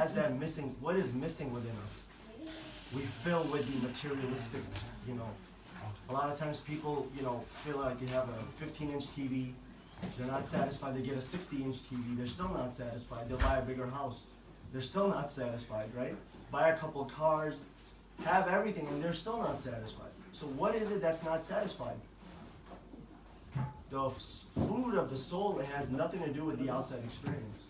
has that missing, what is missing within us? We fill with the materialistic, you know. A lot of times people, you know, feel like you have a 15-inch TV, they're not satisfied, they get a 60-inch TV, they're still not satisfied, they'll buy a bigger house, they're still not satisfied, right? Buy a couple cars, have everything, and they're still not satisfied. So what is it that's not satisfied? The food of the soul, it has nothing to do with the outside experience.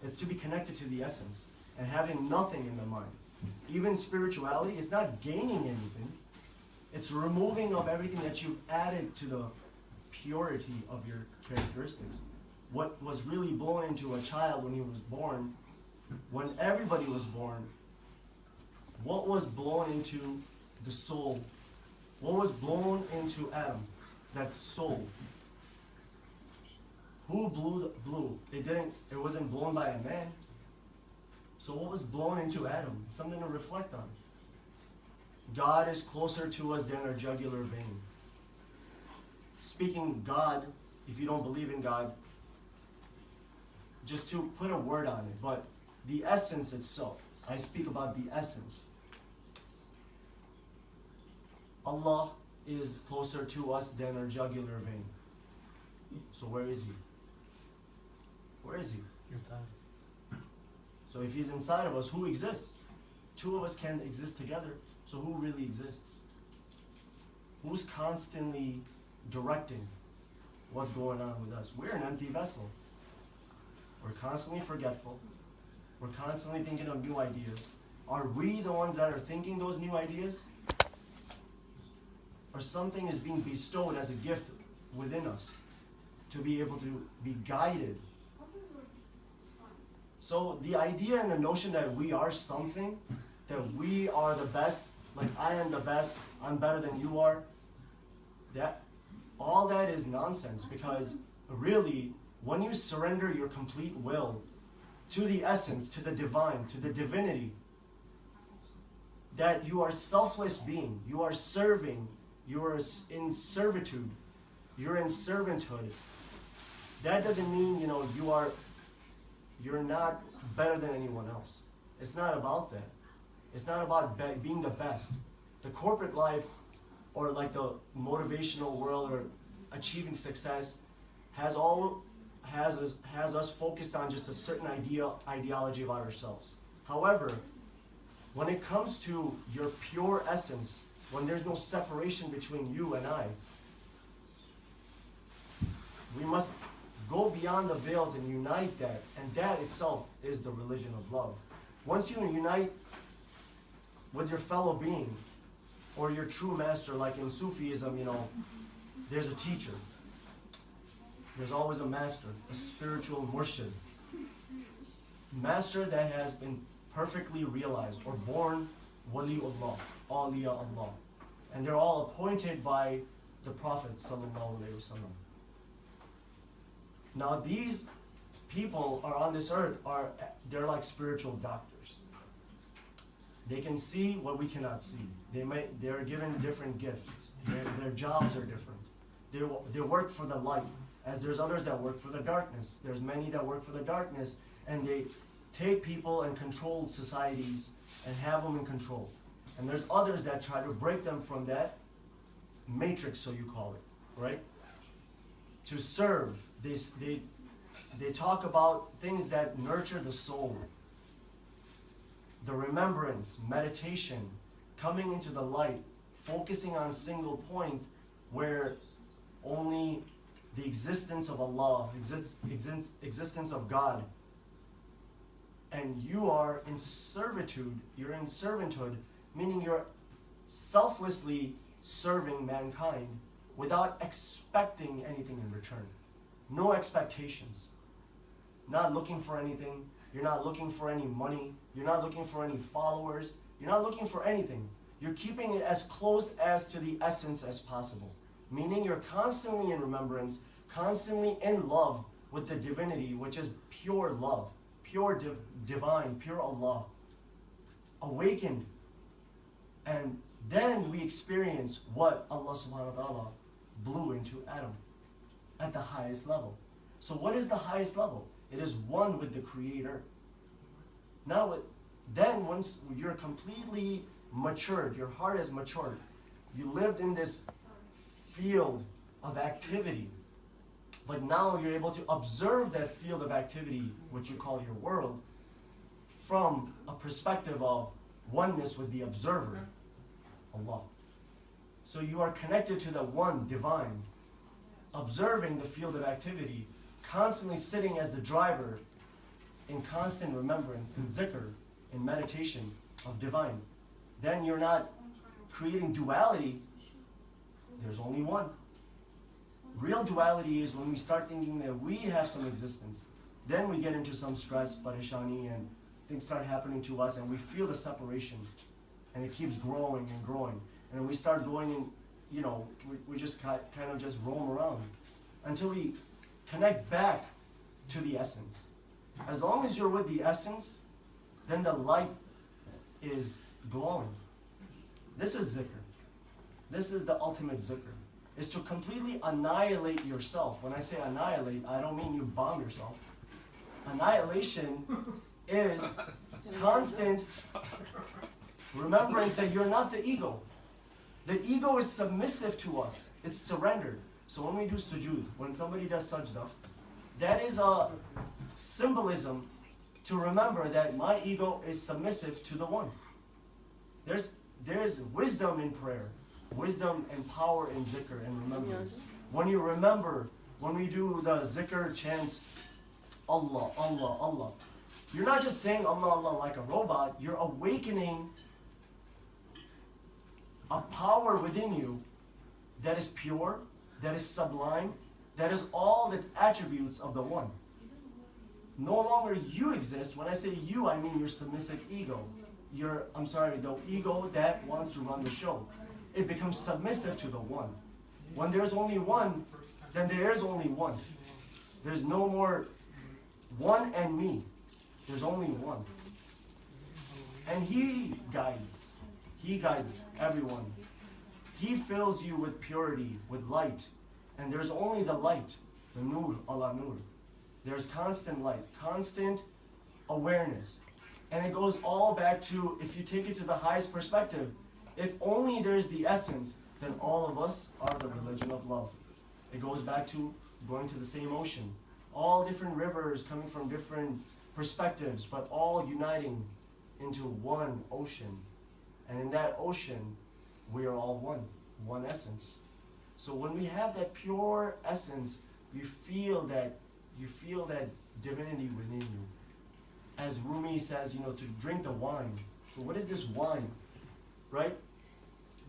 It's to be connected to the essence and having nothing in the mind. Even spirituality is not gaining anything. It's removing of everything that you've added to the purity of your characteristics. What was really blown into a child when he was born, when everybody was born, what was blown into the soul? What was blown into Adam? That soul. Who blew? It wasn't blown by a man. So what was blown into Adam? Something to reflect on. God is closer to us than our jugular vein. Speaking God, if you don't believe in God, just to put a word on it, but the essence itself, I speak about the essence. Allah is closer to us than our jugular vein. So where is He? Where is He? So if He's inside of us, who exists? Two of us can't exist together, so who really exists? Who's constantly directing what's going on with us? We're an empty vessel. We're constantly forgetful. We're constantly thinking of new ideas. Are we the ones that are thinking those new ideas? Or something is being bestowed as a gift within us to be able to be guided. So the idea and the notion that we are something, that we are the best, like I am the best, I'm better than you are, that all that is nonsense, because really, when you surrender your complete will to the essence, to the divine, to the divinity, that you are selfless being, you are serving, you are in servitude, you're in servanthood. That doesn't mean, you know, you're not better than anyone else. It's not about that. It's not about being the best. The corporate life, or like the motivational world, or achieving success, has us focused on just a certain ideology about ourselves. However, when it comes to your pure essence, when there's no separation between you and I, we must go beyond the veils and unite that, and that itself is the religion of love. Once you unite with your fellow being, or your true master, like in Sufism, you know, there's a teacher. There's always a master, a spiritual murshid. Master that has been perfectly realized, or born waliullah, awliya Allah. And they're all appointed by the Prophet sallallahu alaihi wasallam. Now these people are on this earth, they're like spiritual doctors. They can see what we cannot see. They're given different gifts. Their jobs are different. They work for the light, as there's others that work for the darkness. There's many that work for the darkness, and they take people and control societies and have them in control. And there's others that try to break them from that matrix, so you call it, right? To serve. They talk about things that nurture the soul. The remembrance, meditation, coming into the light, focusing on a single point where only the existence of Allah, existence of God, and you are in servitude, you're in servanthood, meaning you're selflessly serving mankind without expecting anything in return. No expectations. Not looking for anything. You're not looking for any money. You're not looking for any followers. You're not looking for anything. You're keeping it as close as to the essence as possible. Meaning you're constantly in remembrance, constantly in love with the divinity, which is pure love, pure divine, pure Allah. Awakened. And then we experience what Allah subhanahu wa ta'ala blew into Adam at the highest level. So what is the highest level? It is one with the Creator. Now, then once you're completely matured, your heart is matured, you lived in this field of activity, but now you're able to observe that field of activity, which you call your world, from a perspective of oneness with the observer, Allah. So you are connected to the one divine, observing the field of activity, constantly sitting as the driver in constant remembrance, in zikr, in meditation of divine. Then you're not creating duality, there's only one. Real duality is when we start thinking that we have some existence. Then we get into some stress, parishani, and things start happening to us, and we feel the separation, and it keeps growing and growing. And we start going in, you know, we just kind of just roam around until we connect back to the essence. As long as you're with the essence, then the light is glowing. This is zikr. This is the ultimate zikr. Is to completely annihilate yourself. When I say annihilate, I don't mean you bomb yourself. Annihilation is constant remembrance that you're not the ego. The ego is submissive to us. It's surrendered. So when we do sujood, when somebody does sajda, that is a symbolism to remember that my ego is submissive to the one. There's wisdom in prayer, wisdom and power in zikr and remembrance. When you remember, when we do the zikr chants, Allah, Allah, Allah, you're not just saying Allah, Allah like a robot, you're awakening a power within you that is pure, that is sublime, that is all the attributes of the one. No longer you exist. When I say you, I mean your submissive ego. The ego that wants to run the show. It becomes submissive to the one. When there's only one, then there is only one. There's no more one and me. There's only one. And He guides everyone. He fills you with purity, with light. And there's only the light, the nur, Allah nur. There's constant light, constant awareness. And it goes all back to, if you take it to the highest perspective, if only there's the essence, then all of us are the religion of love. It goes back to going to the same ocean. All different rivers coming from different perspectives, but all uniting into one ocean. And in that ocean, we are all one essence. So when we have that pure essence, you feel that divinity within you. As Rumi says, to drink the wine. So what is this wine, right?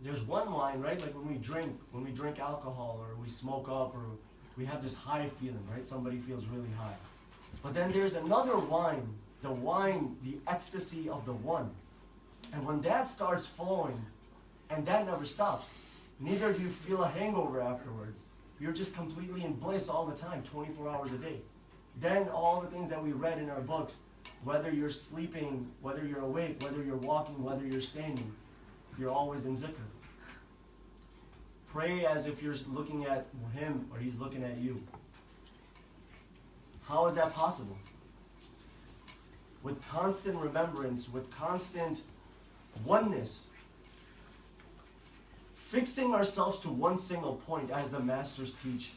There's one wine, right? Like when we drink alcohol, or we smoke up, or we have this high feeling, right? Somebody feels really high. But then there's another wine, the ecstasy of the one. And when that starts flowing, and that never stops, neither do you feel a hangover afterwards. You're just completely in bliss all the time, 24 hours a day. Then all the things that we read in our books, whether you're sleeping, whether you're awake, whether you're walking, whether you're standing, you're always in zikr. Pray as if you're looking at him or he's looking at you. How is that possible? With constant remembrance, with constant oneness, fixing ourselves to one single point, as the masters teach,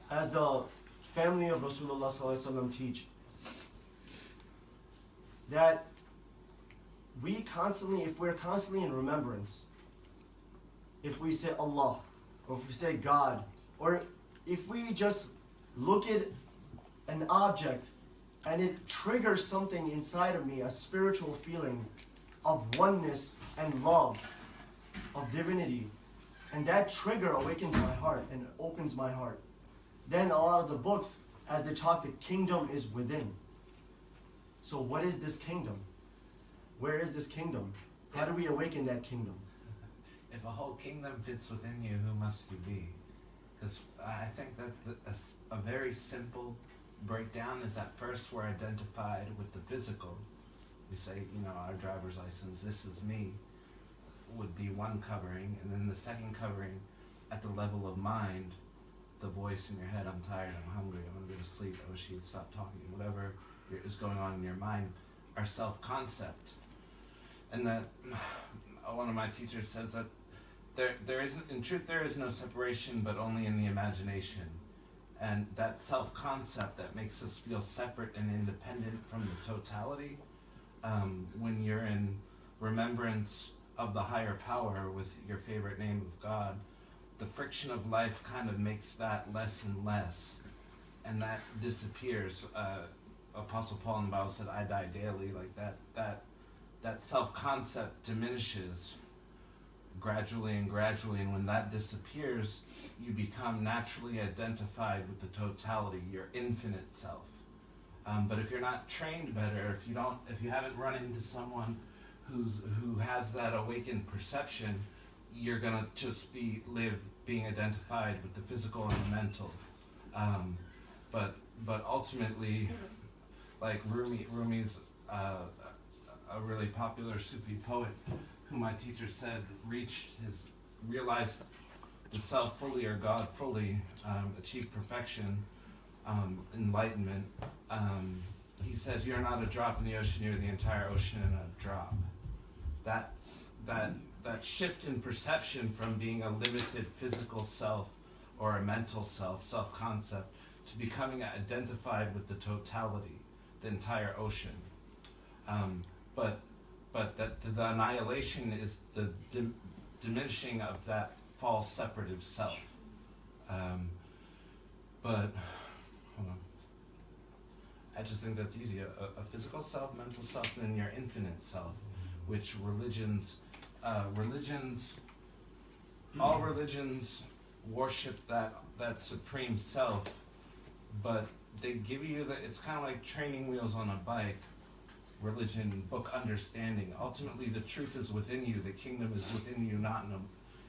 as the family of Rasulullah ﷺ teach, that we constantly, if we're constantly in remembrance, if we say Allah, or if we say God, or if we just look at an object and it triggers something inside of me, a spiritual feeling of oneness and love, of divinity, and that trigger awakens my heart and opens my heart. Then a lot of the books, as they talk, the kingdom is within. So what is this kingdom? Where is this kingdom? How do we awaken that kingdom? If a whole kingdom fits within you, who must you be? Because I think that a very simple breakdown is at first we're identified with the physical. We say, our driver's license, this is me, would be one covering, and then the second covering at the level of mind, the voice in your head, I'm tired, I'm hungry, I'm going to go to sleep, I wish you'd stop talking, whatever is going on in your mind. our self-concept. And that one of my teachers says that there isn't, in truth, there is no separation, but only in the imagination. And that self-concept that makes us feel separate and independent from the totality, when you're in remembrance of the higher power with your favorite name of God, the friction of life kind of makes that less and less, and that disappears. Apostle Paul in the Bible said, "I die daily." Like that self-concept diminishes gradually and gradually, and when that disappears, you become naturally identified with the totality, your infinite self. But if you're not trained better, if you haven't run into someone who has that awakened perception, you're gonna just live being identified with the physical and the mental. But ultimately, like Rumi's a really popular Sufi poet, who my teacher said realized the self fully or God fully, achieved perfection, enlightenment. He says, "You're not a drop in the ocean; you're the entire ocean in a drop." That shift in perception from being a limited physical self or a mental self-concept, to becoming identified with the totality, the entire ocean. But that the annihilation is the diminishing of that false separative self. But hold on. I just think that's easy. A physical self, mental self, and then your infinite self, which all religions worship that supreme self, but they give you it's kind of like training wheels on a bike. Religion, book understanding. Ultimately, the truth is within you. The kingdom is within you, not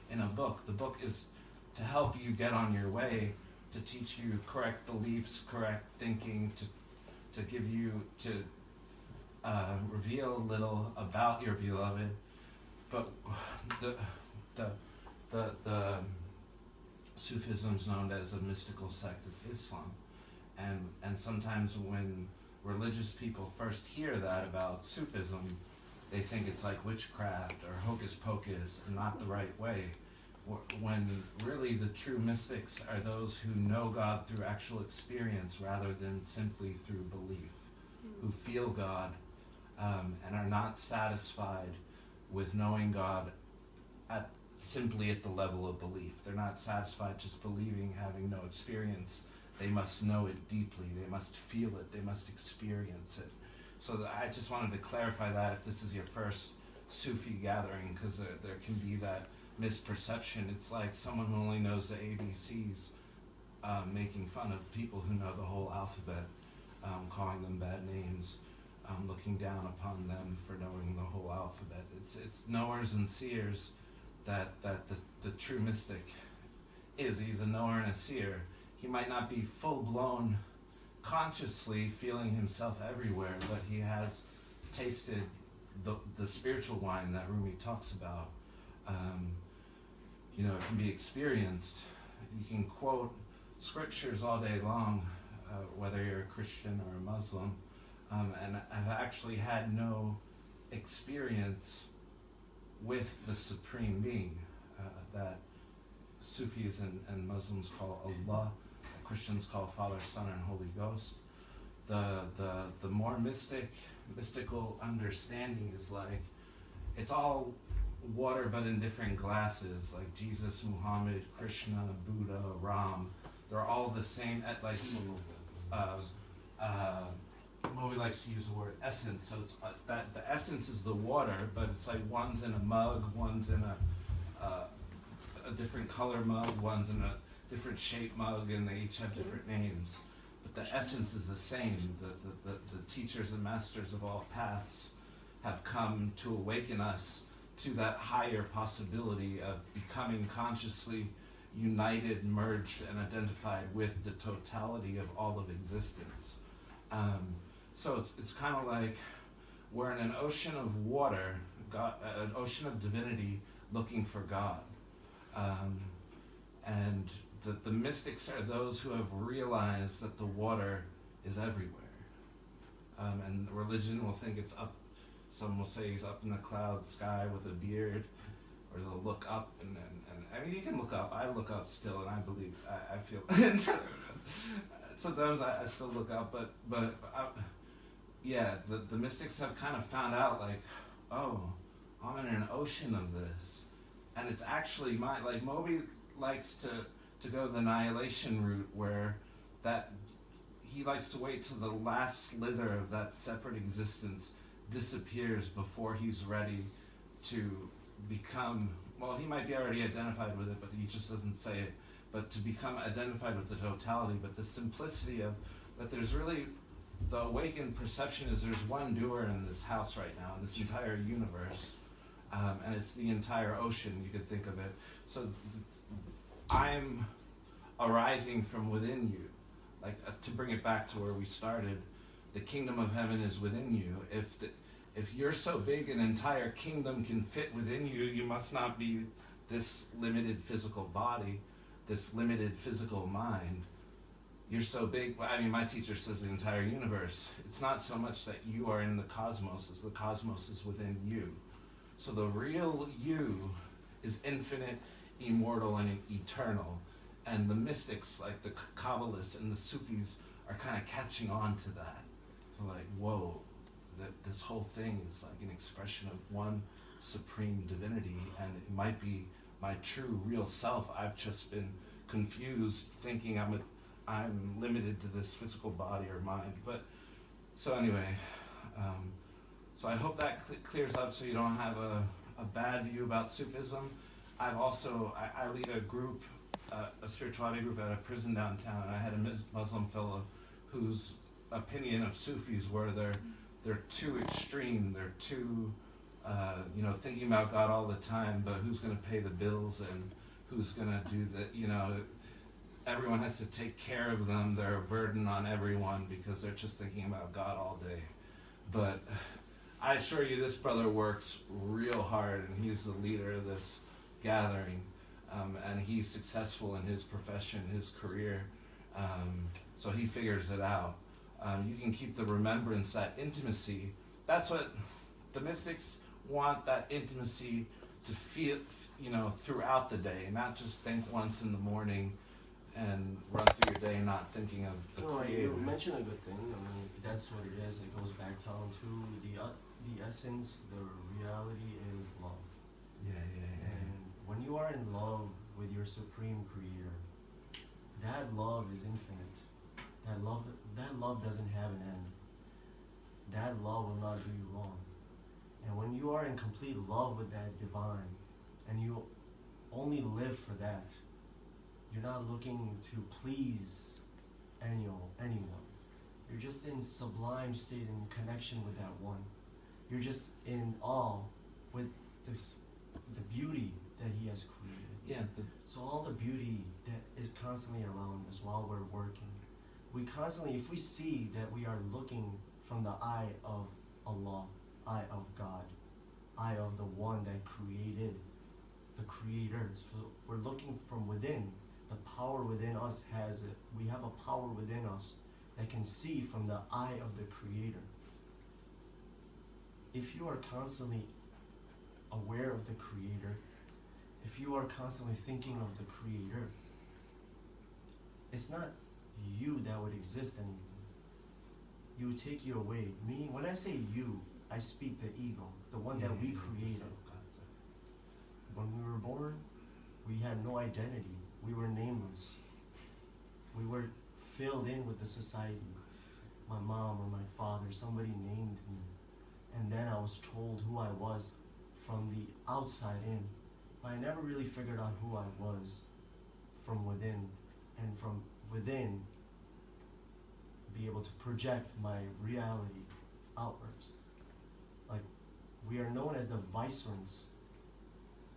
in a book. The book is to help you get on your way, to teach you correct beliefs, correct thinking, to give you, to reveal a little about your beloved. But the Sufism is known as a mystical sect of Islam, and sometimes when religious people first hear that about Sufism, they think it's like witchcraft or hocus pocus and not the right way, when really the true mystics are those who know God through actual experience rather than simply through belief, who feel God, and are not satisfied with knowing God simply at the level of belief. They're not satisfied just believing, having no experience. They must know it deeply. They must feel it. They must experience it. So I just wanted to clarify that if this is your first Sufi gathering, because there can be that misperception. It's like someone who only knows the ABCs making fun of people who know the whole alphabet, calling them bad names, looking down upon them for knowing the whole alphabet. It's knowers and seers that the true mystic is. He's a knower and a seer. He might not be full-blown consciously feeling himself everywhere, but he has tasted the spiritual wine that Rumi talks about. It can be experienced. You can quote scriptures all day long, whether you're a Christian or a Muslim, and I've actually had no experience with the Supreme Being that Sufis and Muslims call Allah, Christians call Father, Son, and Holy Ghost. The more mystical understanding is like, it's all water but in different glasses, like Jesus, Muhammad, Krishna, Buddha, Ram. They're all the same at like, Moby likes to use the word essence, so it's that the essence is the water, but it's like one's in a mug, one's in a different color mug, one's in a different shape mug, and they each have different names. But the essence is the same. The teachers and masters of all paths have come to awaken us to that higher possibility of becoming consciously united, merged, and identified with the totality of all of existence. So it's kind of like we're in an ocean of water, an ocean of divinity looking for God. And the mystics are those who have realized that the water is everywhere. And religion will think it's up. Some will say he's up in the cloud sky with a beard, or they'll look up and I mean, you can look up. I look up still, and I believe I feel. Sometimes I still look up, but yeah, the mystics have kind of found out, like, oh, I'm in an ocean of this, and it's actually like Moby likes to go the annihilation route, where that he likes to wait till the last slither of that separate existence disappears before he's ready to become, well, he might be already identified with it, but he just doesn't say it, but to become identified with the totality, but the simplicity of that there's really, the awakened perception is there's one doer in this house right now, in this entire universe, and it's the entire ocean, you could think of it. So I'm arising from within you. Like, to bring it back to where we started, the kingdom of heaven is within you. If you're so big an entire kingdom can fit within you, you must not be this limited physical body, this limited physical mind. You're so big. I mean, my teacher says the entire universe. It's not so much that you are in the cosmos as the cosmos is within you. So the real you is infinite, immortal, and eternal. And the mystics, like the Kabbalists and the Sufis, are kind of catching on to that. They're like, whoa, that this whole thing is like an expression of one supreme divinity, and it might be my true, real self. I've just been confused, thinking I'm limited to this physical body or mind. But so anyway, so I hope that clears up, so you don't have a bad view about Sufism. I've also I lead a group, a spirituality group at a prison downtown, and I had a Muslim fellow whose opinion of Sufis were they're too extreme, they're too thinking about God all the time, but who's going to pay the bills and who's going to do the, everyone has to take care of them, they're a burden on everyone because they're just thinking about God all day. But I assure you, this brother works real hard, and he's the leader of this gathering, and he's successful in his profession, his career, so he figures it out. You can keep the remembrance, that intimacy. That's what the mystics want, that intimacy to feel, throughout the day, not just think once in the morning and run through your day not thinking of the Creator. You mentioned a good thing. I mean, that's what it is. It goes back down to the essence, the reality is love. Yeah. And when you are in love with your supreme Creator, that love is infinite. That love doesn't have an end. That love will not do you wrong. And when you are in complete love with that divine, and you only live for that, you're not looking to please anyone. You're just in sublime state in connection with that one. You're just in awe with the beauty that He has created. Yeah. So all the beauty that is constantly around us while we're working, we constantly, if we see that we are looking from the eye of Allah, eye of God, eye of the one that created, the Creator. So we're looking from within. The power within us we have a power within us that can see from the eye of the Creator. If you are constantly aware of the Creator, if you are constantly thinking of the Creator, it's not you that would exist anymore. You would take you away. Meaning, when I say you, I speak the ego, the one that we created. When we were born, we had no identity. We were nameless. We were filled in with the society. My mom or my father, somebody named me. And then I was told who I was from the outside in. But I never really figured out who I was from within. And from within, be able to project my reality outwards. Like, we are known as the viceroys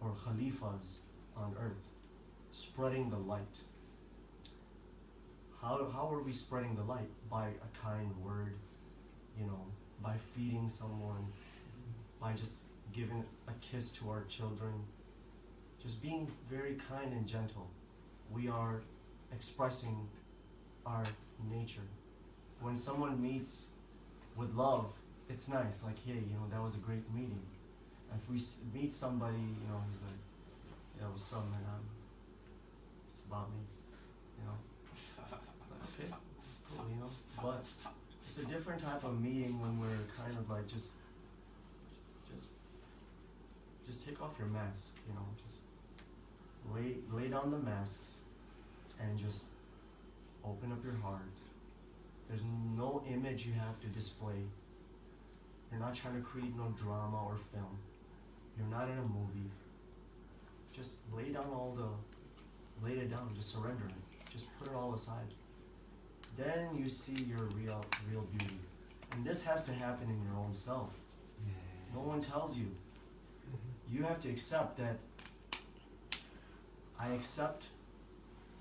or khalifas on earth, spreading the light. How are we spreading the light? By a kind word, by feeding someone, by just giving a kiss to our children, just being very kind and gentle. We are expressing our nature. When someone meets with love, it's nice. Like, hey, that was a great meeting. And if we meet somebody, he's like, yeah, what's up, man? It's about me, Like, okay, cool, But it's a different type of meeting when we're kind of like just take off your mask, just lay down the masks and just open up your heart. There's no image you have to display. You're not trying to create no drama or film. You're not in a movie. Just lay it down, just surrender it. Just put it all aside. Then you see your real beauty. And this has to happen in your own self. No one tells you. You have to accept that I accept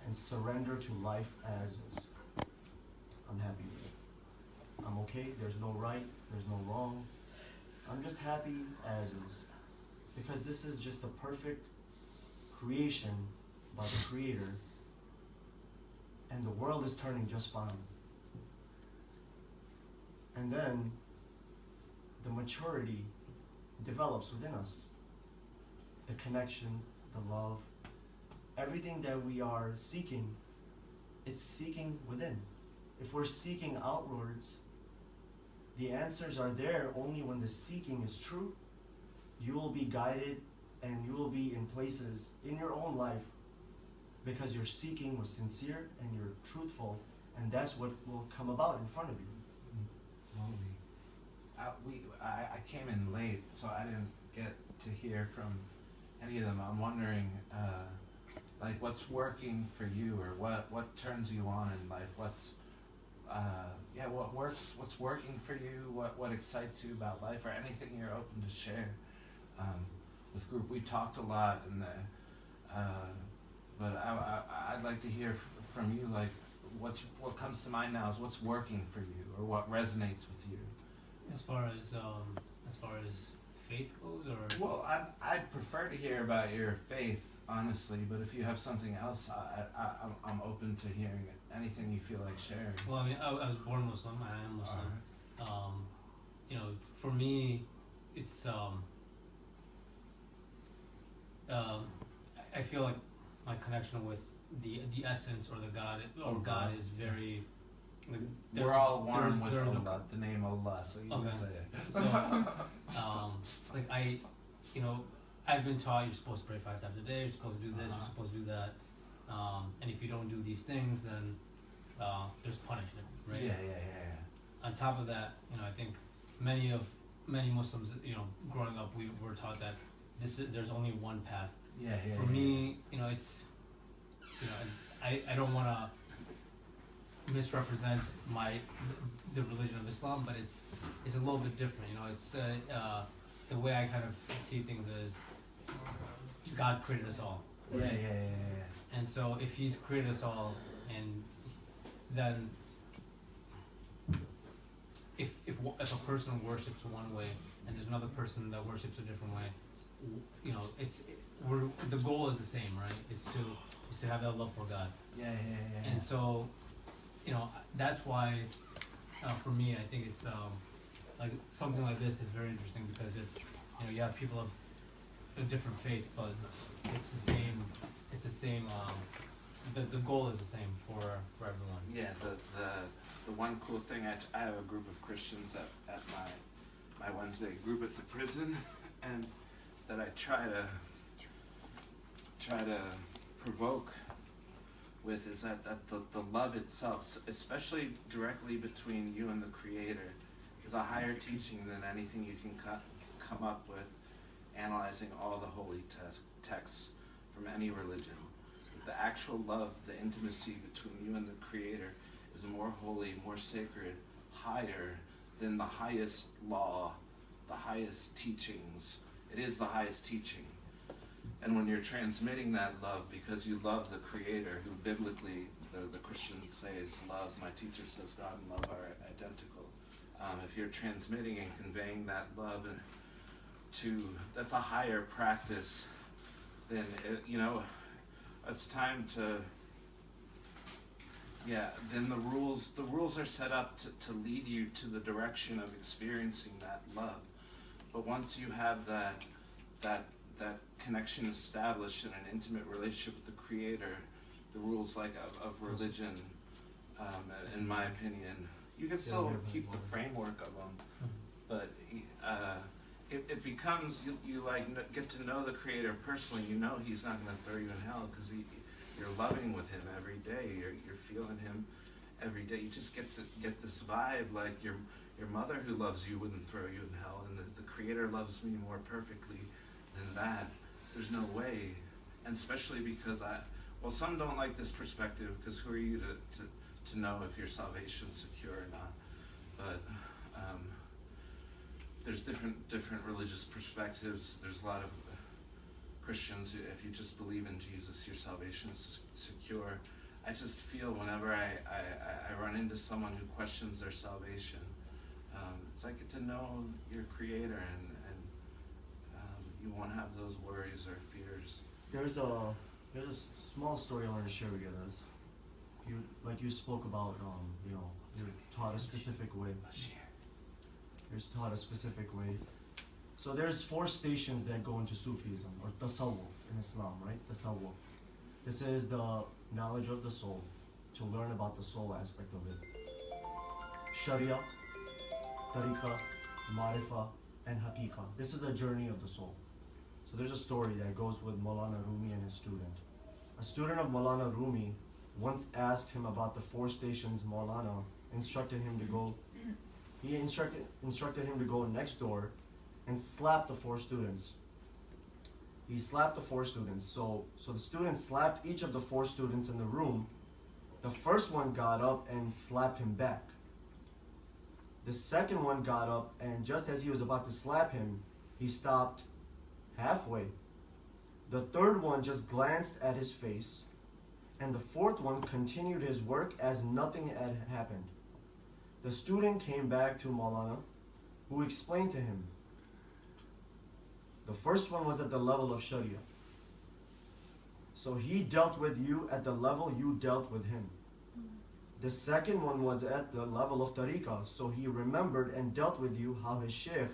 and surrender to life as is. I'm happy with it. I'm okay. There's no right. There's no wrong. I'm just happy as is. Because this is just a perfect creation by the Creator. And the world is turning just fine. And then the maturity develops within us. The connection, the love, everything that we are seeking, it's seeking within. If we're seeking outwards, the answers are there only when the seeking is true. You will be guided and you will be in places in your own life because your seeking was sincere and you're truthful, and that's what will come about in front of you. I came in late, so I didn't get to hear from any of them. I'm wondering, like, what's working for you, or what turns you on in life? What's working for you? What excites you about life, or anything you're open to share with group? We talked a lot, and but I'd like to hear from you, like, what comes to mind now is what's working for you, or what resonates with you. As far as faith goes, or? Well, I'd prefer to hear about your faith, honestly, but if you have something else, I'm open to hearing it. Anything you feel like sharing. Well, I mean, I was born Muslim. I am Muslim. Right. For me, it's I feel like my connection with the essence or the God God is very. Like, we're all one with Allah, the name Allah, so you can say it. So, like I've been taught you're supposed to pray 5 times a day, you're supposed to do this, you're supposed to do that, and if you don't do these things, then there's punishment, right? Yeah. On top of that, I think many Muslims, growing up, we were taught that there's only one path. For me, it's, I don't want to misrepresent the religion of Islam, but it's a little bit different. It's the way I kind of see things is God created us all. Right? Yeah. And so if He's created us all, and then if a person worships one way and there's another person that worships a different way, the goal is the same, right? It's to have that love for God. Yeah. And so, that's why, for me, I think it's like something like this is very interesting because it's, you have people of different faiths, but it's the same. It's the same. The goal is the same for everyone. Yeah. The one cool thing, I have a group of Christians at my Wednesday group at the prison, and that I try to provoke with is that the love itself, especially directly between you and the Creator, is a higher teaching than anything you can come up with analyzing all the holy texts from any religion. The actual love, the intimacy between you and the Creator is more holy, more sacred, higher than the highest law, the highest teachings. It is the highest teaching. And when you're transmitting that love because you love the Creator, who biblically the Christians say is love, my teacher says God and love are identical. If you're transmitting and conveying that love that's a higher practice than, it's time to, Yeah, then the rules are set up to lead you to the direction of experiencing that love. But once you have that connection established in an intimate relationship with the Creator, the rules like of religion, in my opinion, you can still keep the framework of them, but it becomes, you like get to know the Creator personally. You know He's not going to throw you in hell because you're loving with Him every day. You're feeling Him every day. You just get to get this vibe like your mother who loves you wouldn't throw you in hell, and the Creator loves me more perfectly than that. There's no way, and especially because some don't like this perspective because who are you to know if your salvation's secure or not? But there's different religious perspectives. There's a lot of Christians, if you just believe in Jesus, your salvation is secure. I just feel whenever I run into someone who questions their salvation, it's like get to know your Creator, and you won't have those worries or fears. There's a small story I want to share with you guys. You spoke about, you're taught a specific way. You're taught a specific way. So there's 4 stations that go into Sufism, or Tasawwuf in Islam, right? Tasawwuf. This is the knowledge of the soul, to learn about the soul aspect of it. Sharia, Tariqa, Marifa, and Haqiqa. This is a journey of the soul. So there's a story that goes with Maulana Rumi and his student. A student of Maulana Rumi once asked him about the 4 stations Maulana instructed him to go. He instructed him to go next door and slap the 4 students. He slapped the 4 students. So the students slapped each of the 4 students in the room. The first one got up and slapped him back. The second one got up, and just as he was about to slap him, he stopped halfway. The third one just glanced at his face, and the 4th one continued his work as nothing had happened. The student came back to Maulana, who explained to him, the first one was at the level of Sharia. So he dealt with you at the level you dealt with him. The second one was at the level of Tariqah. So he remembered and dealt with you how his Shaykh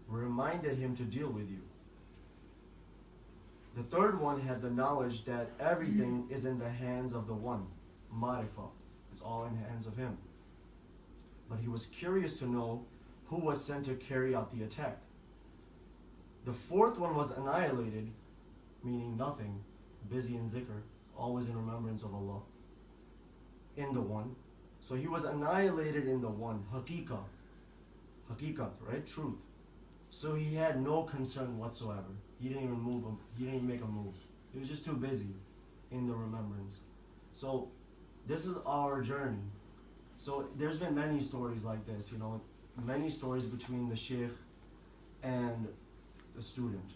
reminded him to deal with you. The third one had the knowledge that everything is in the hands of the one, Marifa. It's all in the hands of him. But he was curious to know who was sent to carry out the attack. The 4th one was annihilated, meaning nothing, busy in zikr, always in remembrance of Allah, in the one. So he was annihilated in the one, haqiqah, right, truth. So he had no concern whatsoever. He didn't even move him. He didn't even make a move. He was just too busy in the remembrance. So this is our journey. So there's been many stories like this, many stories between the sheikh and the student,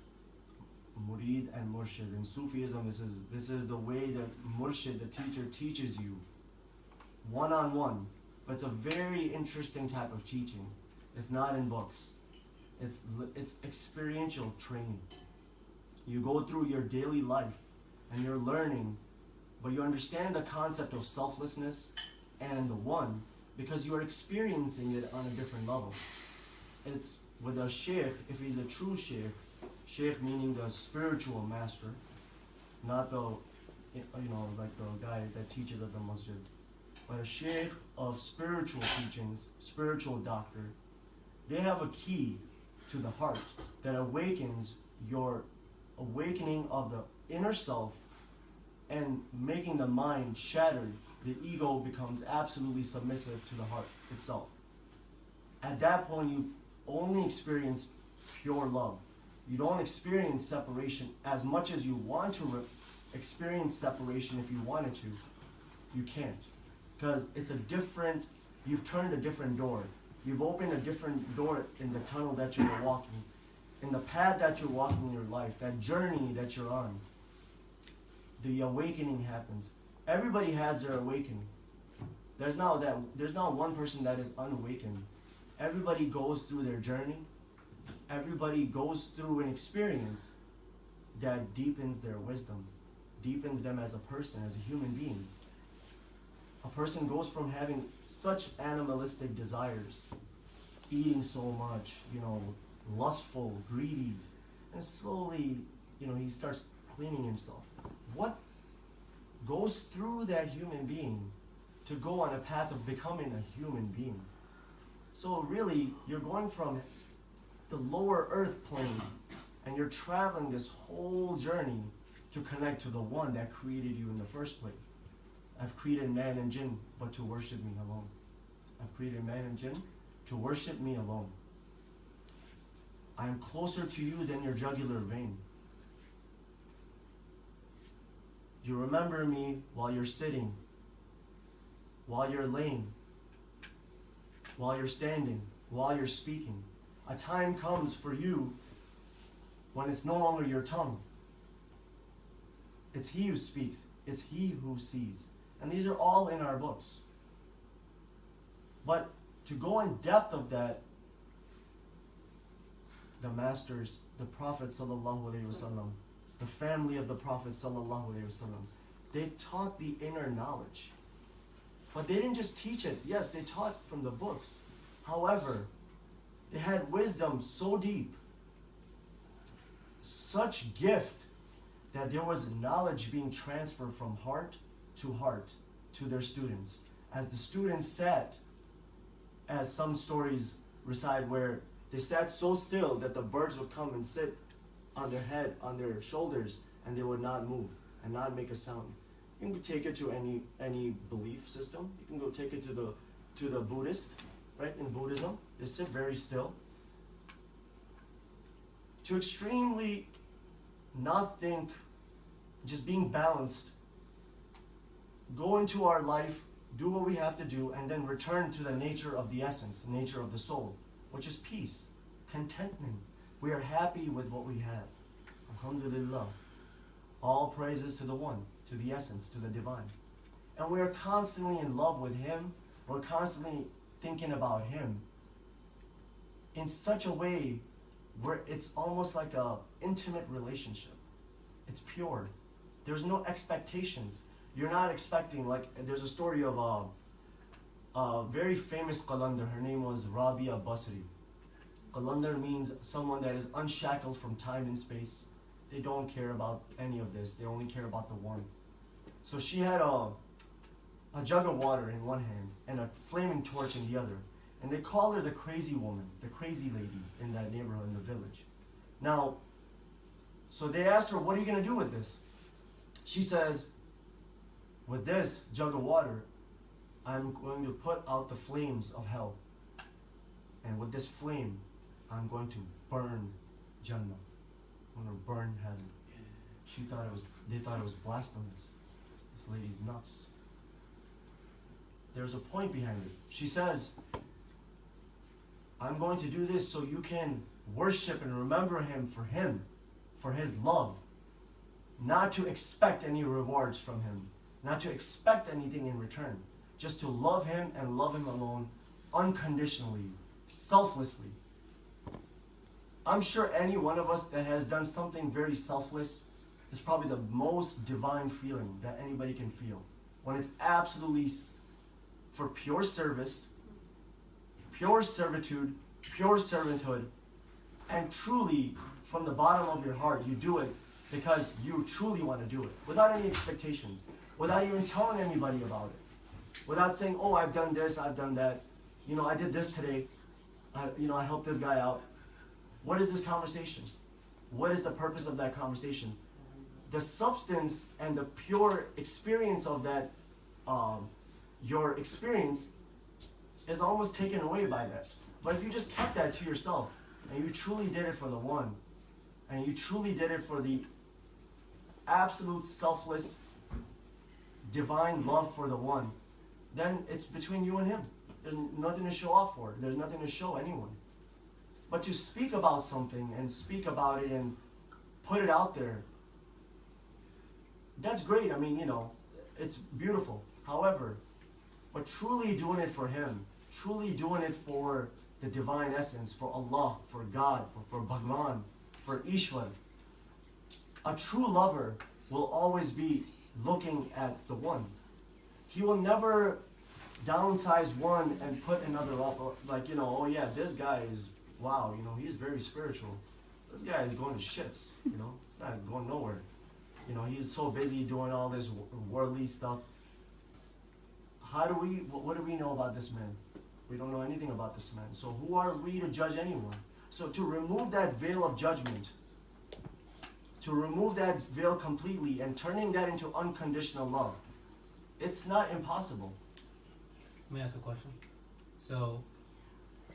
murid and murshid. In Sufism, this is the way that murshid, the teacher, teaches you one-on-one. But it's a very interesting type of teaching. It's not in books. It's experiential training. You go through your daily life and you're learning, but you understand the concept of selflessness and the one because you are experiencing it on a different level. It's with a sheikh, if he's a true sheikh meaning the spiritual master, not the, like the guy that teaches at the masjid, but a sheikh of spiritual teachings, spiritual doctor. They have a key to the heart that awakens your awakening of the inner self and making the mind shattered. The ego becomes absolutely submissive to the heart itself. At that point, you only experience pure love. You don't experience separation as much as you want to experience separation. If you wanted to, you can't, because it's a different, you've turned a different door. You've opened a different door in the tunnel that you're walking, in the path that you're walking in your life, that journey that you're on. The awakening happens. Everybody has their awakening. There's not one person that is unawakened. Everybody goes through their journey. Everybody goes through an experience that deepens their wisdom, deepens them as a person, as a human being. A person goes from having such animalistic desires, eating so much, lustful, greedy, and slowly, he starts cleaning himself. What goes through that human being to go on a path of becoming a human being? So really, you're going from the lower earth plane, and you're traveling this whole journey to connect to the one that created you in the first place. I've created man and jinn, but to worship me alone. I've created man and jinn to worship me alone. I am closer to you than your jugular vein. You remember me while you're sitting, while you're laying, while you're standing, while you're speaking. A time comes for you when it's no longer your tongue. It's He who speaks. It's He who sees. And these are all in our books. But to go in depth of that, the masters, the Prophet sallallahu alaihi wasallam, the family of the Prophet sallallahu alaihi wasallam, they taught the inner knowledge. But they didn't just teach it. Yes, they taught from the books. However, they had wisdom so deep, such gift, that there was knowledge being transferred from heart to their students. As the students sat, as some stories recite, where they sat so still that the birds would come and sit on their head, on their shoulders, and they would not move and not make a sound. You can take it to any belief system. You can go take it to the Buddhist, right? In Buddhism, they sit very still. To extremely not think, just being balanced, go into our life, do what we have to do, and then return to the nature of the essence, the nature of the soul, which is peace, contentment. We are happy with what we have. Alhamdulillah. All praises to the one, to the essence, to the divine. And we are constantly in love with Him. We're constantly thinking about Him in such a way where it's almost like an intimate relationship. It's pure. There's no expectations. You're not expecting, like, there's a story of a very famous Qalandar. Her name was Rabia Basri. Qalandar means someone that is unshackled from time and space. They don't care about any of this. They only care about the one. So she had a jug of water in one hand and a flaming torch in the other. And they called her the crazy woman, the crazy lady in that neighborhood, in the village. Now, so they asked her, what are you going to do with this? She says, with this jug of water, I'm going to put out the flames of hell. And with this flame, I'm going to burn Jannah. I'm going to burn heaven. They thought it was blasphemous. This lady's nuts. There's a point behind it. She says, I'm going to do this so you can worship and remember Him, for His love. Not to expect any rewards from Him. Not to expect anything in return. Just to love Him and love Him alone, unconditionally, selflessly. I'm sure any one of us that has done something very selfless is probably the most divine feeling that anybody can feel. When it's absolutely for pure service, pure servitude, pure servanthood, and truly from the bottom of your heart you do it because you truly want to do it, without any expectations, without even telling anybody about it, without saying, oh, I've done this, I've done that, I did this today, I helped this guy out. What is this conversation? What is the purpose of that conversation? The substance and the pure experience of that, your experience, is almost taken away by that. But if you just kept that to yourself, and you truly did it for the one, and you truly did it for the absolute selfless, divine love for the one, then it's between you and Him. There's nothing to show off for. There's nothing to show anyone. But to speak about something and speak about it and put it out there, that's great. It's beautiful. However, but truly doing it for Him, truly doing it for the divine essence, for Allah, for God, for Bhagwan, for Ishwar, a true lover will always be looking at the one. He will never downsize one and put another up. Like, you know, oh yeah, this guy is, wow, you know, he's very spiritual. This guy is going to shits, you know, it's not going nowhere. You know, he's so busy doing all this worldly stuff. What do we know about this man? We don't know anything about this man. So who are we to judge anyone? So to remove that veil of judgment, to remove that veil completely and turning that into unconditional love, it's not impossible. Let me ask a question. So,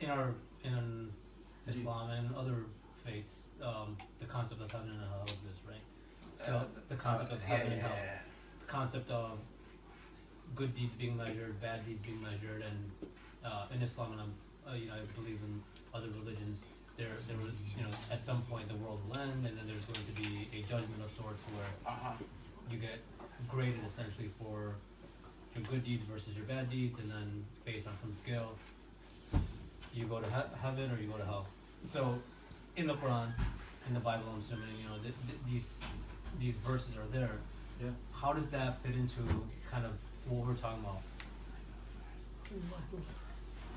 in Islam and other faiths, the concept of heaven and hell exists, right? So the concept of heaven and hell, the concept of good deeds being measured, bad deeds being measured, and in Islam and I believe in other religions, there was, you know, at some point the world will end, and then there's going to be a judgment of sorts where you get graded essentially for your good deeds versus your bad deeds, and then based on some scale, you go to heaven or you go to hell. So, in the Quran, in the Bible, I'm assuming, you know, these verses are there. Yeah. How does that fit into kind of what we're talking about?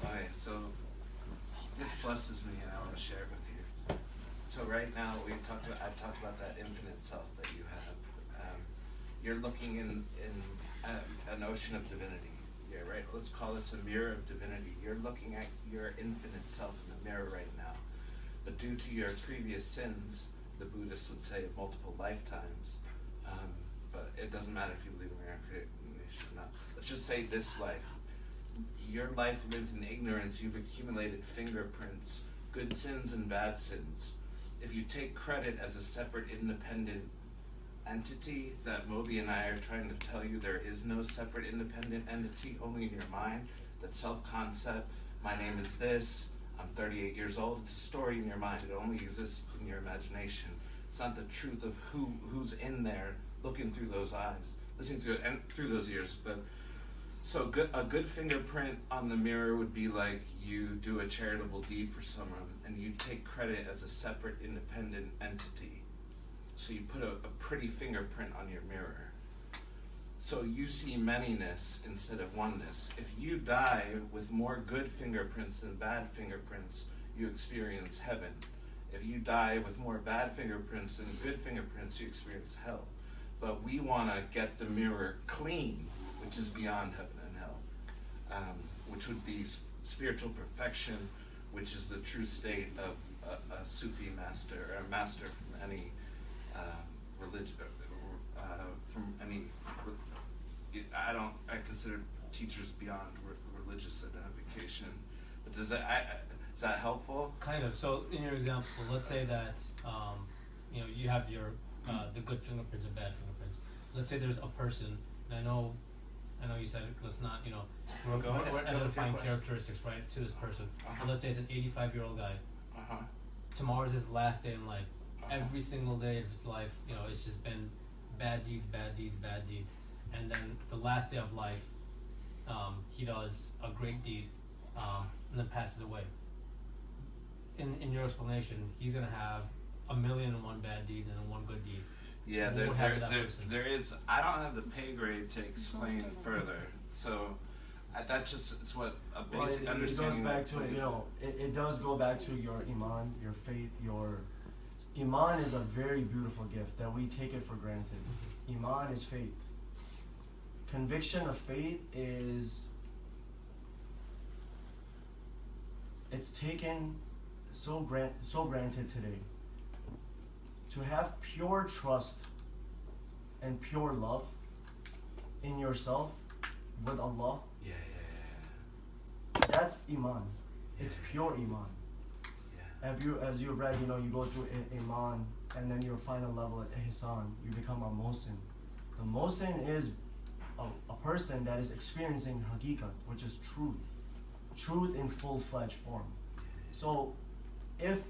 Okay, so this blesses me, and I want to share it with you. So right now, I've talked about that infinite self that you have. You're looking in an ocean of divinity. Yeah, right. Let's call this a mirror of divinity. You're looking at your infinite self in the mirror right now. But due to your previous sins, the Buddhists would say multiple lifetimes. But it doesn't matter if you believe in reincarnation or not. Let's just say this life. Your life lived in ignorance. You've accumulated fingerprints, good sins and bad sins. If you take credit as a separate, independent entity, that Moby and I are trying to tell you there is no separate, independent entity, only in your mind, that self-concept, my name is this, I'm 38 years old, it's a story in your mind, it only exists in your imagination. It's not the truth of who's in there, looking through those eyes, listening through it, and through those ears. But so a good fingerprint on the mirror would be like you do a charitable deed for someone and you take credit as a separate, independent entity. So you put a pretty fingerprint on your mirror. So you see manyness instead of oneness. If you die with more good fingerprints than bad fingerprints, you experience heaven. If you die with more bad fingerprints than good fingerprints, you experience hell. But we want to get the mirror clean, which is beyond heaven and hell, which would be spiritual perfection, which is the true state of a Sufi master, or a master from any religion, from any. I consider teachers beyond religious identification. But is that helpful? Kind of. So in your example, let's say that you know, you have your the good fingerprints and bad fingerprints. Let's say there's a person, and I know you said let's not, you know, we're identifying characteristics, right, to this person. So let's say it's an 85-year-old guy. Tomorrow's his last day in life. Every single day of his life, you know, it's just been bad deeds, bad deeds, bad deeds. And then the last day of life, he does a great deed, and then passes away. In your explanation, he's gonna have 1,000,001 bad deeds and one good deed. Yeah, there is. I don't have the pay grade to explain further, so that's just it's what a basic understanding. It goes back to, you know, it does go back to your iman, your faith. Your iman is a very beautiful gift that we take it for granted. Iman is faith. Conviction of faith is, it's taken so granted today. To have pure trust and pure love in yourself with Allah, that's iman. It's pure iman. As you've read, you know, you go through iman, and then your final level is ihsan. You become a muhsin. The muhsin is a person that is experiencing haqiqat, which is truth in full-fledged form. So if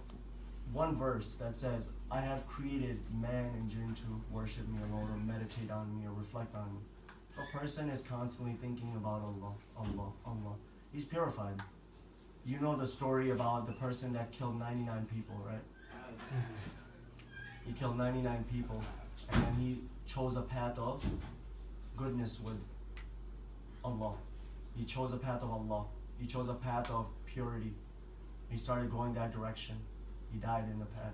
one verse that says, I have created man and jinn to worship me alone, or meditate on me, or reflect on me, if a person is constantly thinking about Allah, he's purified. You know the story about the person that killed 99 people, right? He killed 99 people, and then he chose a path of goodness with Allah. He chose the path of Allah. He chose a path of purity. He started going that direction. He died in the path.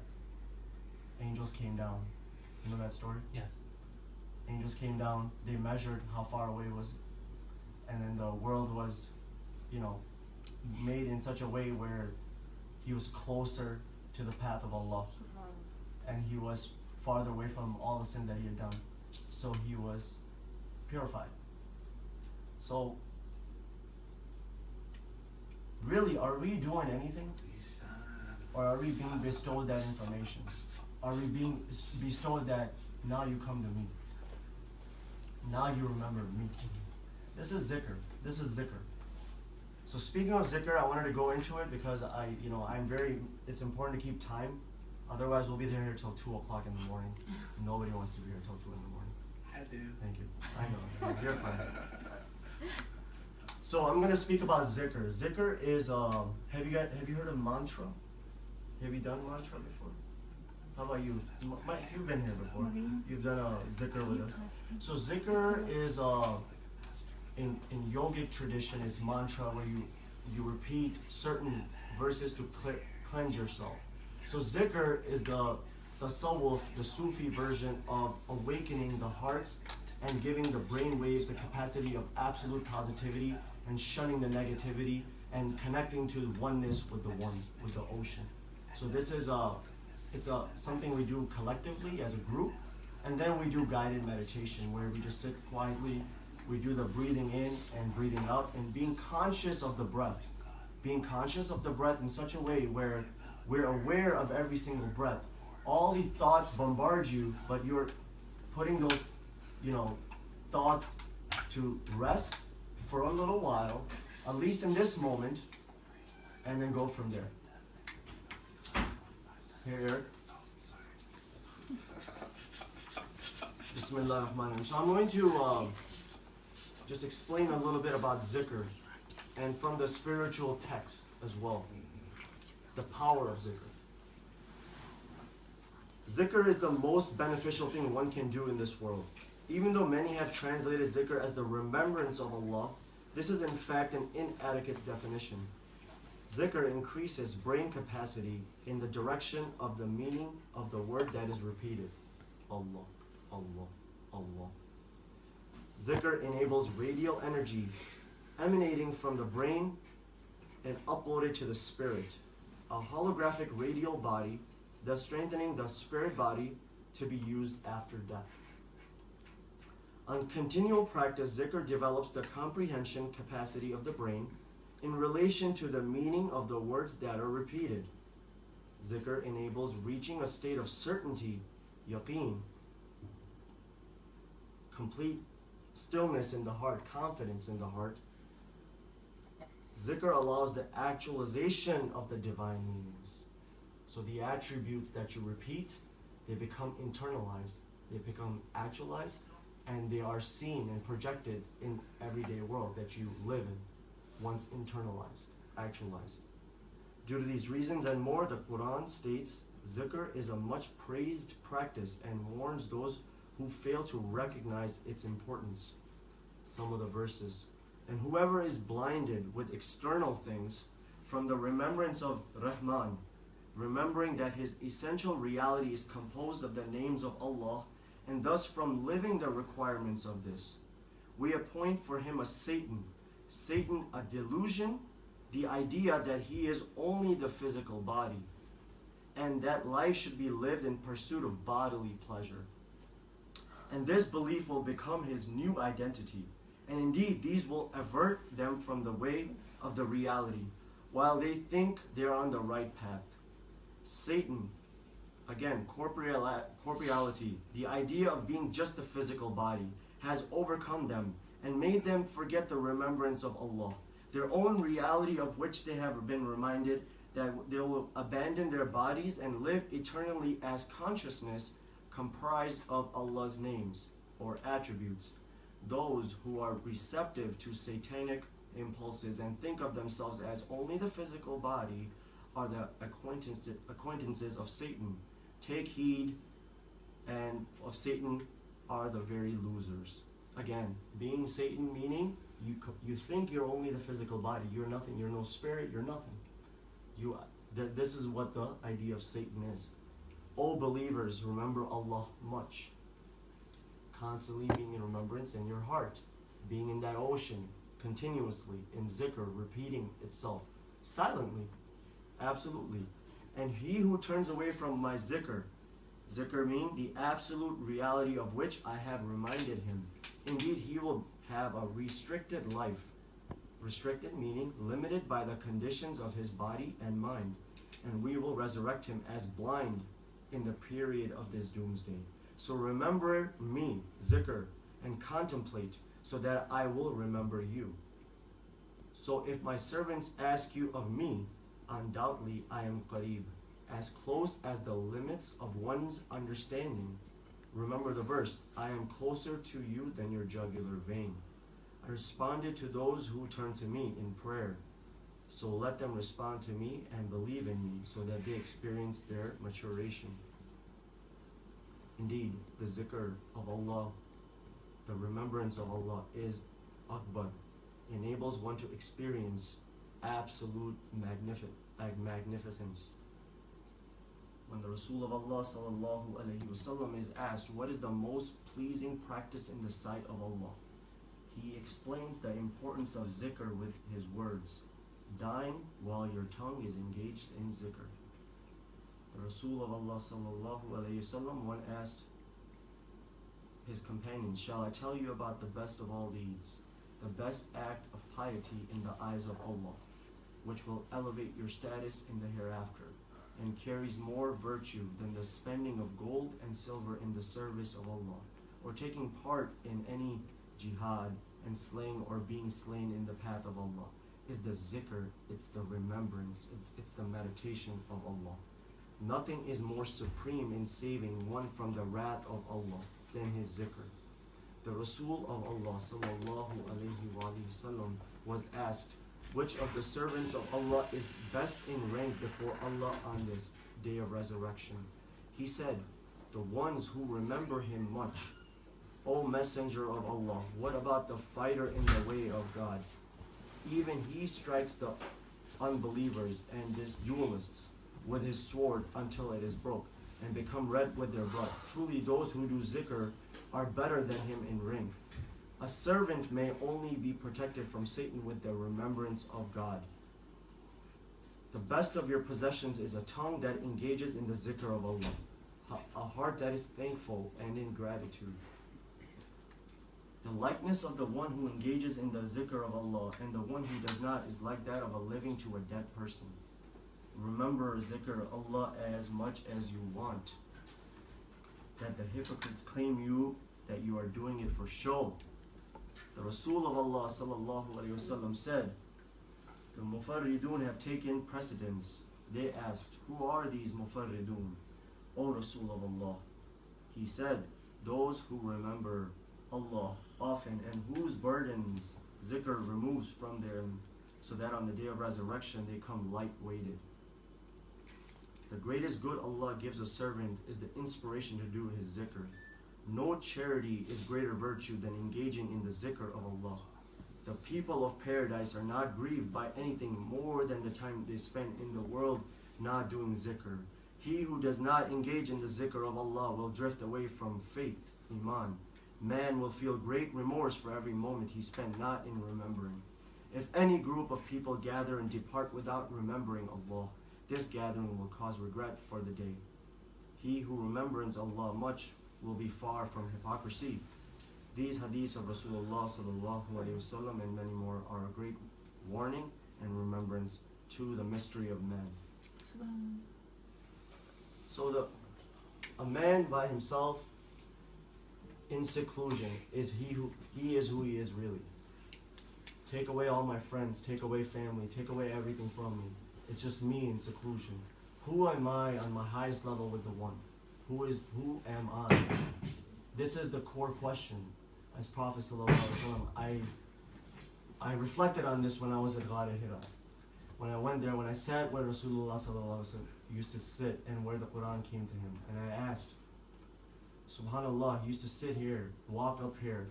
Angels came down. You know that story? Yes. Angels came down. They measured how far away was it. And then the world was, made in such a way where he was closer to the path of Allah. And he was farther away from all the sin that he had done. So he was purified. So, really, are we doing anything? Or are we being bestowed that information? Are we being bestowed that now you come to me? Now you remember me. This is zikr. This is zikr. So speaking of zikr, I wanted to go into it because it's important to keep time. Otherwise, we'll be there here till 2 o'clock in the morning. Nobody wants to be here till 2 in the morning. I do. Thank you. I know. You're fine. So I'm going to speak about zikr. Zikr is, have you heard of mantra? Have you done mantra before? How about you? Mike, you've been here before. You've done a zikr with us. So zikr is, in yogic tradition, is mantra where you repeat certain verses to cleanse yourself. So zikr is the tasawwuf, the Sufi version of awakening the hearts and giving the brain waves the capacity of absolute positivity and shunning the negativity and connecting to oneness with the one, with the ocean. So this is something we do collectively as a group, and then we do guided meditation where we just sit quietly, we do the breathing in and breathing out and being conscious of the breath. Being conscious of the breath in such a way where we're aware of every single breath. All the thoughts bombard you, but you're putting those, thoughts to rest for a little while, at least in this moment, and then go from there. Here, Eric. Bismillah ar-Rahman ar-Rahim. So I'm going to just explain a little bit about zikr and from the spiritual text as well. The power of zikr. Zikr is the most beneficial thing one can do in this world. Even though many have translated zikr as the remembrance of Allah, this is in fact an inadequate definition. Zikr increases brain capacity in the direction of the meaning of the word that is repeated. Allah, Allah, Allah. Zikr enables radial energy emanating from the brain and uploaded to the spirit, a holographic radial body, thus strengthening the spirit body to be used after death. On continual practice, zikr develops the comprehension capacity of the brain in relation to the meaning of the words that are repeated. Zikr enables reaching a state of certainty, yaqeen, complete stillness in the heart, confidence in the heart. Zikr allows the actualization of the divine meanings. So the attributes that you repeat, they become internalized, they become actualized, and they are seen and projected in everyday world that you live in, once internalized, actualized. Due to these reasons and more, the Quran states, zikr is a much praised practice and warns those who fail to recognize its importance. Some of the verses. And whoever is blinded with external things from the remembrance of Rahman, remembering that his essential reality is composed of the names of Allah, and thus from living the requirements of this, we appoint for him a Satan, a delusion, the idea that he is only the physical body, and that life should be lived in pursuit of bodily pleasure. And this belief will become his new identity. And indeed, these will avert them from the way of the reality, while they think they're on the right path. Satan, again, corporeality, the idea of being just a physical body, has overcome them and made them forget the remembrance of Allah, their own reality of which they have been reminded that they will abandon their bodies and live eternally as consciousness comprised of Allah's names or attributes. Those who are receptive to satanic impulses and think of themselves as only the physical body are the acquaintances of Satan. Take heed, and of Satan are the very losers. Again, being Satan meaning You think you're only the physical body. You're nothing. You're no spirit. You're nothing. This is what the idea of Satan is. O believers, remember Allah much. Constantly being in remembrance in your heart. Being in that ocean continuously in zikr, repeating itself silently. Absolutely. And he who turns away from my zikr, zikr meaning the absolute reality of which I have reminded him. Indeed, he will have a restricted life. Restricted meaning limited by the conditions of his body and mind. And we will resurrect him as blind in the period of this doomsday. So remember me, zikr, and contemplate so that I will remember you. So if my servants ask you of me, undoubtedly I am qareeb, as close as the limits of one's understanding. Remember the verse, I am closer to you than your jugular vein. I responded to those who turn to me in prayer. So let them respond to me and believe in me so that they experience their maturation. Indeed, the zikr of Allah, the remembrance of Allah is akbar, enables one to experience absolute magnificence. When the Rasul of Allah sallallahu alaihi wasallam is asked what is the most pleasing practice in the sight of Allah, he explains the importance of zikr with his words, dying while your tongue is engaged in zikr. The Rasul of Allah sallallahu alaihi wasallam once asked his companions, shall I tell you about the best of all deeds, the best act of piety in the eyes of Allah, which will elevate your status in the hereafter, and carries more virtue than the spending of gold and silver in the service of Allah, or taking part in any jihad and slaying or being slain in the path of Allah, is the zikr, it's the remembrance, it's the meditation of Allah. Nothing is more supreme in saving one from the wrath of Allah than his zikr. The Rasul of Allah sallallahu alaihi wasallam was asked, which of the servants of Allah is best in rank before Allah on this day of resurrection? He said, the ones who remember him much. O Messenger of Allah, what about the fighter in the way of God? Even he strikes the unbelievers and these duelists with his sword until it is broke and become red with their blood. Truly those who do zikr are better than him in rank. A servant may only be protected from Satan with the remembrance of God. The best of your possessions is a tongue that engages in the zikr of Allah, a heart that is thankful and in gratitude. The likeness of the one who engages in the zikr of Allah and the one who does not is like that of a living to a dead person. Remember zikr Allah as much as you want, that the hypocrites claim that you are doing it for show. The Rasul of Allah sallallahu alaihi wasallam said, the Mufarridun have taken precedence. They asked, who are these Mufarridun, O Rasul of Allah? He said, those who remember Allah often and whose burdens zikr removes from them, so that on the day of resurrection they come light-weighted. The greatest good Allah gives a servant is the inspiration to do his zikr. No charity is greater virtue than engaging in the zikr of Allah. The people of paradise are not grieved by anything more than the time they spend in the world not doing zikr. He who does not engage in the zikr of Allah will drift away from faith, iman. Man will feel great remorse for every moment he spent not in remembering. If any group of people gather and depart without remembering Allah, this gathering will cause regret for the day. He who remembers Allah much will be far from hypocrisy. These hadiths of Rasulullah sallallahu alaihi wasallam and many more are a great warning and remembrance to the mystery of man. So a man by himself in seclusion is who he is really. Take away all my friends, take away family, take away everything from me. It's just me in seclusion. Who am I on my highest level with the one? Who am I? This is the core question. As Prophet ﷺ, I reflected on this when I was at Ghar Hira. When I went there, when I sat where Rasulullah ﷺ used to sit and where the Quran came to him, and I asked, SubhanAllah, he used to sit here, walk up here,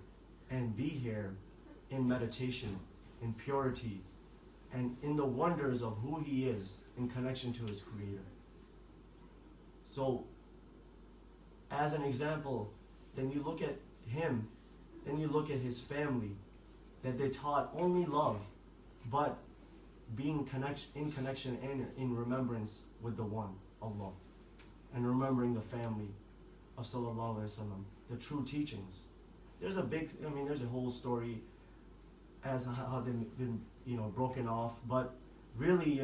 and be here in meditation, in purity, and in the wonders of who he is in connection to his Creator. So, as an example, then you look at him, then you look at his family, that they taught only love, but being in connection and in remembrance with the one, Allah, and remembering the family of Sallallahu Alaihi Wasallam, the true teachings. There's a whole story as how they've been, broken off, but really,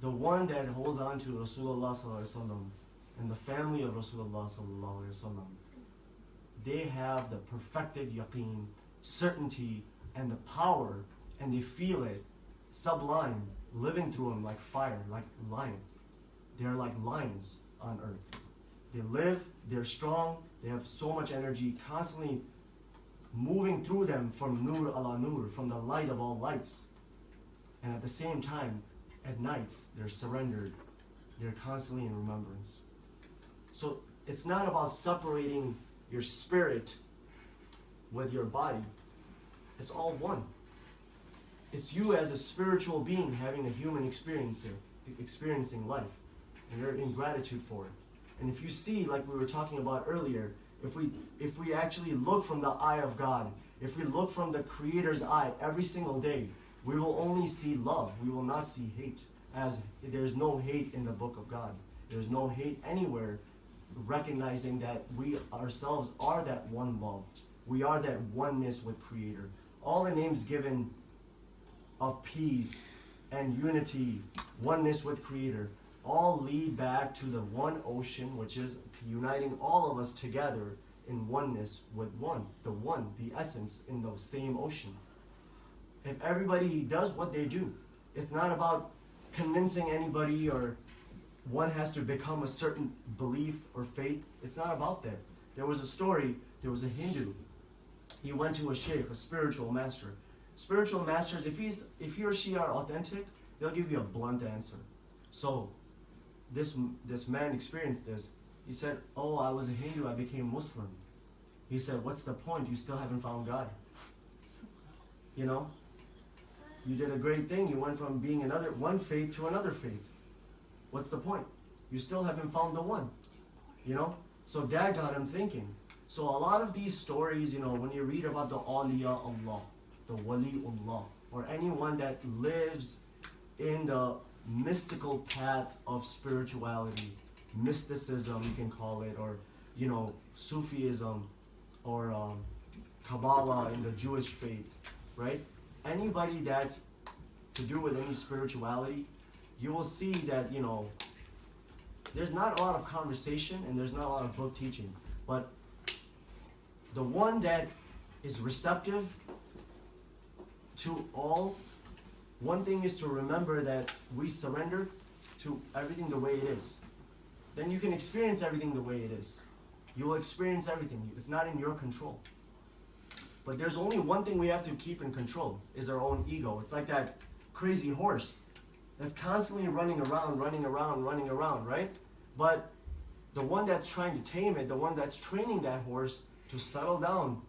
the one that holds on to Rasulullah Sallallahu Alaihi Wasallam and the family of Rasulullah Sallallahu Alaihi Wasallam, they have the perfected yaqeen, certainty, and the power, and they feel it sublime, living through them like fire, like lion. They're like lions on earth. They live, they're strong, they have so much energy, constantly moving through them from nur ala nur, from the light of all lights. And at the same time, at night, they're surrendered. They're constantly in remembrance. So it's not about separating your spirit with your body. It's all one. It's you as a spiritual being having a human experiencing life. And you're in gratitude for it. And if you see, like we were talking about earlier, if we actually look from the eye of God, if we look from the Creator's eye every single day, we will only see love. We will not see hate. As there's no hate in the book of God. There's no hate anywhere, recognizing that we ourselves are that one love. We are that oneness with Creator. All the names given of peace and unity, oneness with Creator, all lead back to the one ocean, which is uniting all of us together in oneness with one, the essence in the same ocean. If everybody does what they do, it's not about convincing anybody or one has to become a certain belief or faith. It's not about that. There was a story, there was a Hindu. He went to a sheikh, a spiritual master. Spiritual masters, if he or she are authentic, they'll give you a blunt answer. So, this man experienced this. He said, "Oh, I was a Hindu, I became Muslim." He said, "What's the point? You still haven't found God. You did a great thing. You went from being one faith to another faith. What's the point? You still haven't found the one." So that got him thinking. So a lot of these stories, when you read about the awliya Allah, the waliullah, or anyone that lives in the mystical path of spirituality, mysticism you can call it, or Sufism, or Kabbalah in the Jewish faith, right? Anybody that's to do with any spirituality, you will see that there's not a lot of conversation and there's not a lot of book teaching, but the one that is receptive to all, one thing is to remember that we surrender to everything the way it is. Then you can experience everything the way it is. You will experience everything. It's not in your control. But there's only one thing we have to keep in control, is our own ego. It's like that crazy horse that's constantly running around, right? But the one that's trying to tame it, the one that's training that horse to settle down,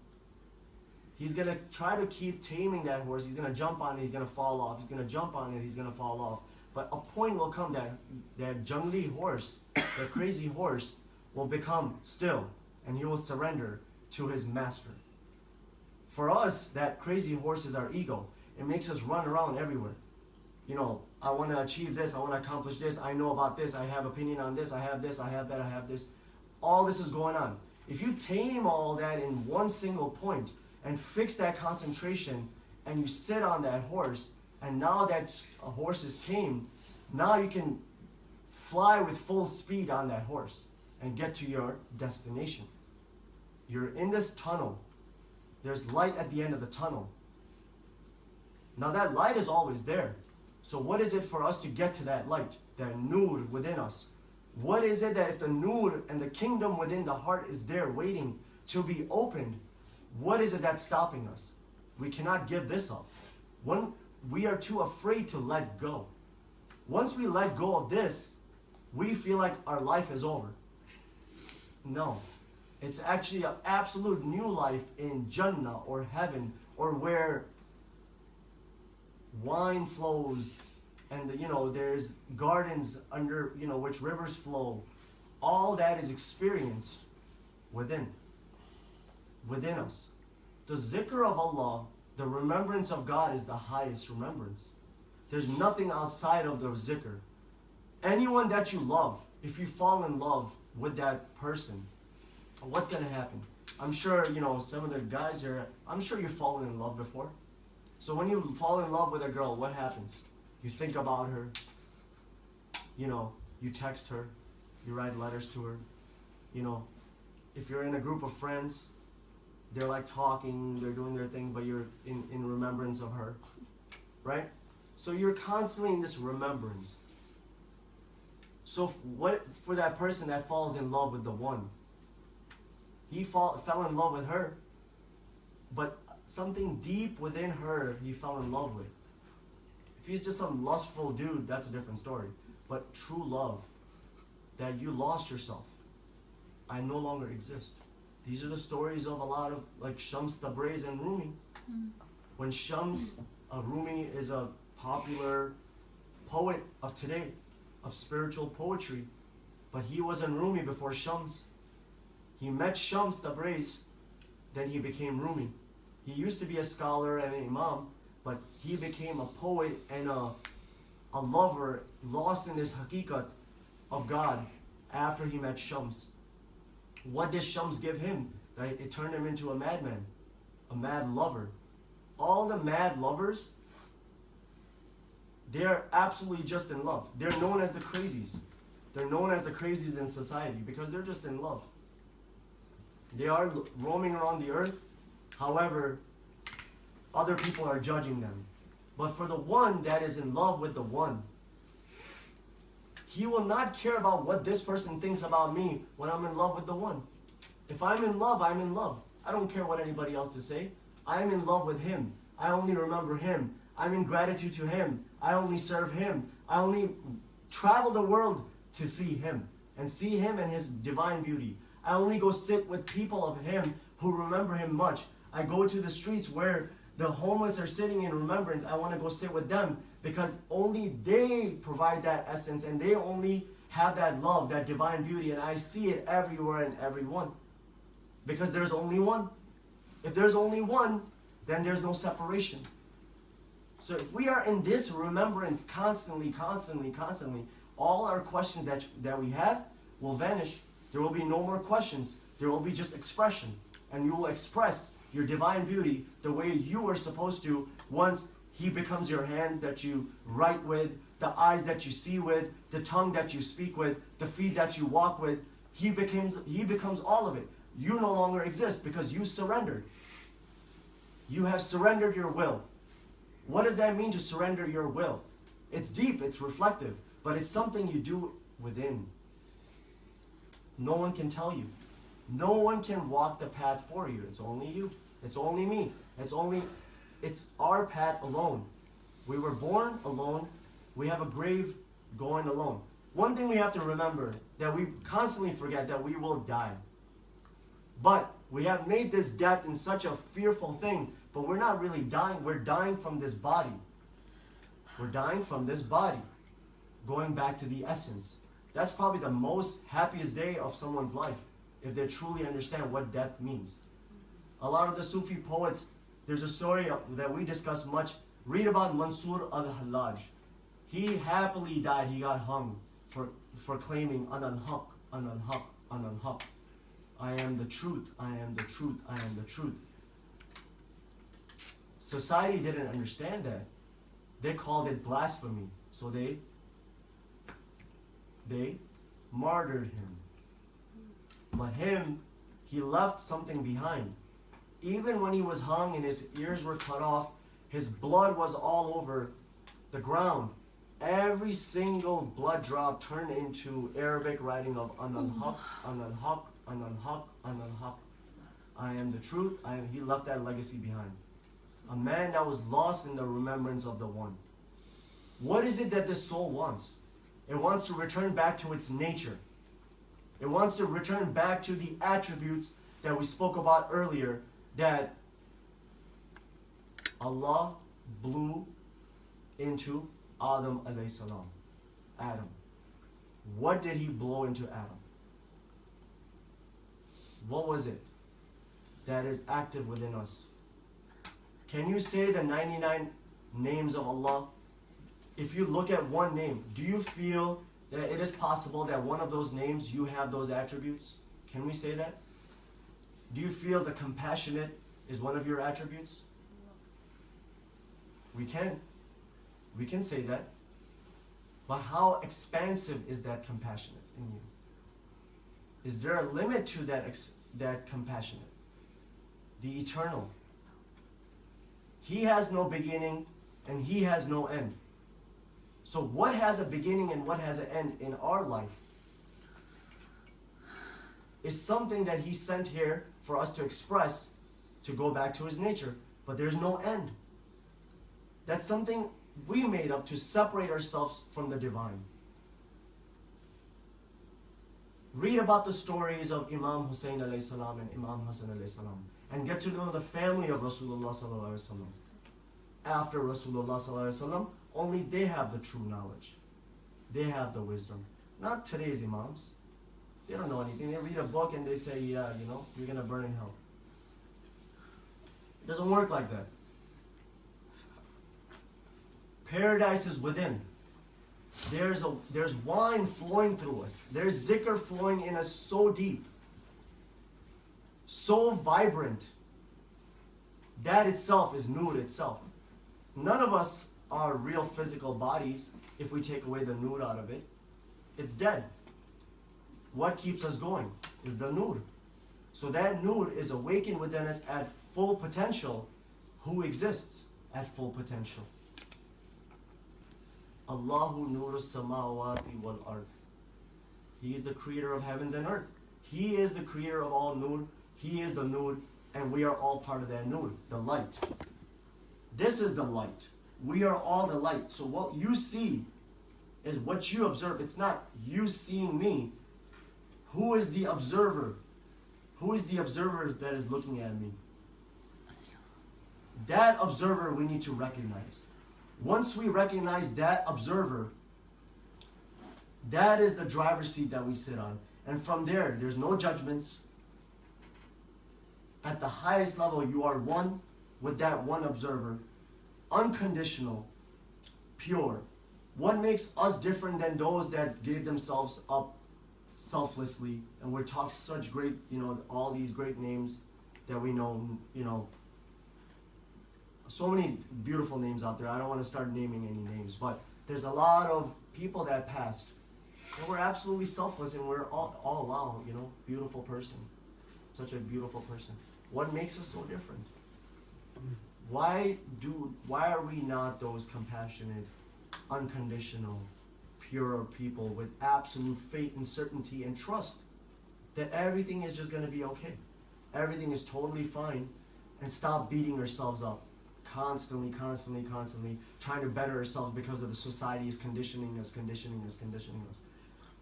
he's going to try to keep taming that horse. He's going to jump on it, he's going to fall off. He's going to jump on it, he's going to fall off. But a point will come that jungly horse, that crazy horse, will become still, and he will surrender to his master. For us, that crazy horse is our ego. It makes us run around everywhere. I want to achieve this, I want to accomplish this, I know about this, I have opinion on this, I have this, I have that, I have this. All this is going on. If you tame all that in one single point and fix that concentration, and you sit on that horse, and now that a horse is tamed, now you can fly with full speed on that horse and get to your destination. You're in this tunnel. There's light at the end of the tunnel. Now that light is always there. So what is it for us to get to that light, that nur within us? What is it that if the nur and the kingdom within the heart is there waiting to be opened, what is it that's stopping us? We cannot give this up. We are too afraid to let go. Once we let go of this, we feel like our life is over. No. It's actually an absolute new life in Jannah or heaven or where wine flows and there's gardens under which rivers flow. All that is experienced within us. The zikr of Allah, the remembrance of God, is the highest remembrance. There's nothing outside of the zikr. Anyone that you love, if you fall in love with that person, what's going to happen? I'm sure, some of the guys here, I'm sure you've fallen in love before. So when you fall in love with a girl, what happens? You think about her, you text her, you write letters to her, if you're in a group of friends, they're like talking, they're doing their thing, but you're in remembrance of her, right? So you're constantly in this remembrance. So what for that person that falls in love with the one? He fell in love with her, but something deep within her he fell in love with. If he's just some lustful dude, that's a different story. But true love, that you lost yourself, I no longer exist. These are the stories of a lot of like Shams Tabriz and Rumi. When Shams, Rumi is a popular poet of today, of spiritual poetry, but he wasn't Rumi before Shams. He met Shams Tabriz, then he became Rumi. He used to be a scholar and an imam, but he became a poet and a lover, lost in this haqiqat of God after he met Shams. What did Shams give him? Right? It turned him into a madman, a mad lover. All the mad lovers, they're absolutely just in love. They're known as the crazies. They're known as the crazies in society because they're just in love. They are roaming around the earth. However, other people are judging them. But for the one that is in love with the one, he will not care about what this person thinks about me when I'm in love with the one. If I'm in love, I'm in love. I don't care what anybody else to say. I'm in love with him. I only remember him. I'm in gratitude to him. I only serve him. I only travel the world to see him and see him and his divine beauty. I only go sit with people of him who remember him much. I go to the streets where the homeless are sitting in remembrance. I want to go sit with them because only they provide that essence and they only have that love, that divine beauty, and I see it everywhere and everyone. Because there's only one. If there's only one, then there's no separation. So if we are in this remembrance constantly, all our questions that we have will vanish. There will be no more questions. There will be just expression. And you will express your divine beauty the way you were supposed to once he becomes your hands that you write with, the eyes that you see with, the tongue that you speak with, the feet that you walk with. He becomes all of it. You no longer exist because you surrendered. You have surrendered your will. What does that mean to surrender your will? It's deep, it's reflective, but it's something you do within. No one can tell you. No one can walk the path for you. It's only you. It's only me. It's our path alone. We were born alone. We have a grave going alone. One thing we have to remember that we constantly forget that we will die. But we have made this death in such a fearful thing, but we're not really dying. We're dying from this body. We're dying from this body, going back to the essence. That's probably the most happiest day of someone's life, if they truly understand what death means. A lot of the Sufi poets, there's a story that we discuss much. Read about Mansur al-Hallaj. He happily died. He got hung for claiming Anan Haq, Anan Haq, Anan Haq. I am the truth, I am the truth, I am the truth. Society didn't understand that. They called it blasphemy. So they martyred him. But him, he left something behind. Even when he was hung and his ears were cut off, his blood was all over the ground. Every single blood drop turned into Arabic writing of Anan Haq, Anan Haq, Anan Haq, Anan Haq. I am the truth. He left that legacy behind. A man that was lost in the remembrance of the one. What is it that this soul wants? It wants to return back to its nature. It wants to return back to the attributes that we spoke about earlier, that Allah blew into Adam alayhi salam. Adam. What did he blow into Adam? What was it that is active within us? Can you say the 99 names of Allah? If you look at one name, do you feel that it is possible that one of those names you have those attributes? Can we say that? Do you feel the compassionate is one of your attributes? We can. We can say that. But how expansive is that compassionate in you? Is there a limit to that compassionate? The eternal. He has no beginning and he has no end. So what has a beginning and what has an end in our life is something that he sent here for us to express, to go back to his nature. But there's no end. That's something we made up to separate ourselves from the divine. Read about the stories of Imam Hussein alayhi salam and Imam Hassan alayhi salam, and get to know the family of Rasulullah sallallahu alaihi wasallam. After Rasulullah sallallahu alaihi wasallam, only they have the true knowledge. They have the wisdom. Not today's Imams. They don't know anything. They read a book and they say, yeah, you know, you're going to burn in hell. It doesn't work like that. Paradise is within. There's wine flowing through us. There's zikr flowing in us so deep, so vibrant. That itself is nur itself. None of us are real physical bodies. If we take away the nur out of it, it's dead. What keeps us going is the nur. So that nur is awakened within us at full potential. Who exists at full potential? Allahu nuru samawati wal ard. He is the creator of heavens and earth. He is the creator of all nur. He is the nur, and we are all part of that nur, the light. This is the light. We are all the light. So what you see is what you observe. It's not you seeing me. Who is the observer? Who is the observer that is looking at me? That observer we need to recognize. Once we recognize that observer, that is the driver's seat that we sit on. And from there, there's no judgments. At the highest level, you are one with that one observer. Unconditional, pure. What makes us different than those that gave themselves up selflessly? And we're taught such great, all these great names that we know, so many beautiful names out there. I don't want to start naming any names, but there's a lot of people that passed. And we're absolutely selfless, and we're all wow, beautiful person. Such a beautiful person. What makes us so different? Why are we not those compassionate, unconditional, pure people with absolute faith and certainty and trust that everything is just going to be okay? Everything is totally fine, and stop beating ourselves up. Constantly trying to better ourselves because of the society is conditioning us.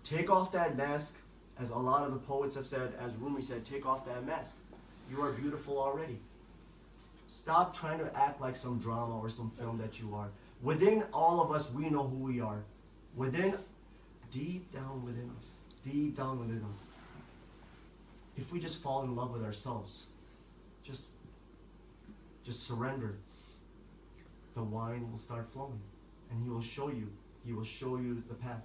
Take off that mask, as a lot of the poets have said, as Rumi said, take off that mask. You are beautiful already. Stop trying to act like some drama or some film that you are. Within all of us, we know who we are. Deep down within us. If we just fall in love with ourselves, just surrender, the wine will start flowing, and he will show you the path.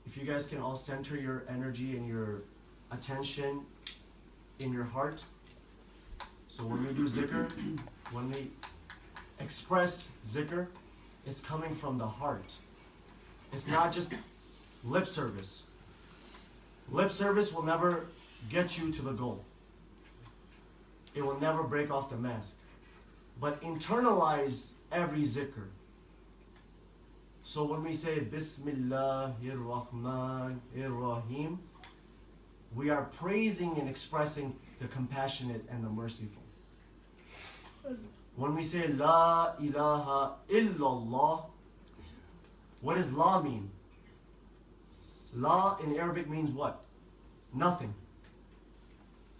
If you guys can all center your energy and your attention in your heart. So when we do zikr, when we express zikr, it's coming from the heart. It's not just lip service. Lip service will never get you to the goal. It will never break off the mask. But internalize every zikr. So when we say Bismillahir Rahmanir Rahim, we are praising and expressing the compassionate and the merciful. When we say La ilaha illallah, what does La mean? La in Arabic means what? Nothing.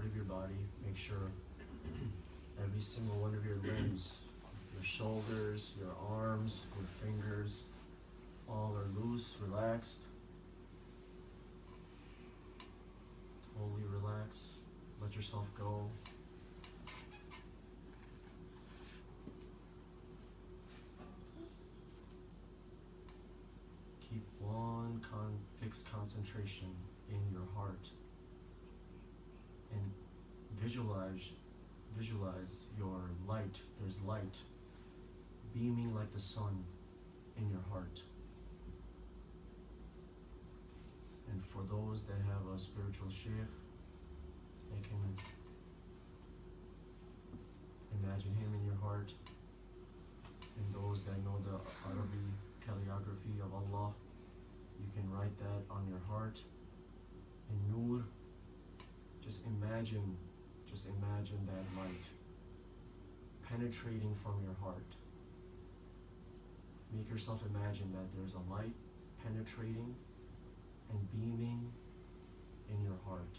part of your body. Make sure every single one of your limbs, your shoulders, your arms, your fingers, all are loose, relaxed. Totally relax. Let yourself go. Keep one fixed concentration in your heart and visualize your light. There's light beaming like the sun in your heart. And for those that have a spiritual sheikh, they can imagine him in your heart. And those that know the Arabic calligraphy of Allah, you can write that on your heart in Noor. Just imagine that light penetrating from your heart. Make yourself imagine that there's a light penetrating and beaming in your heart.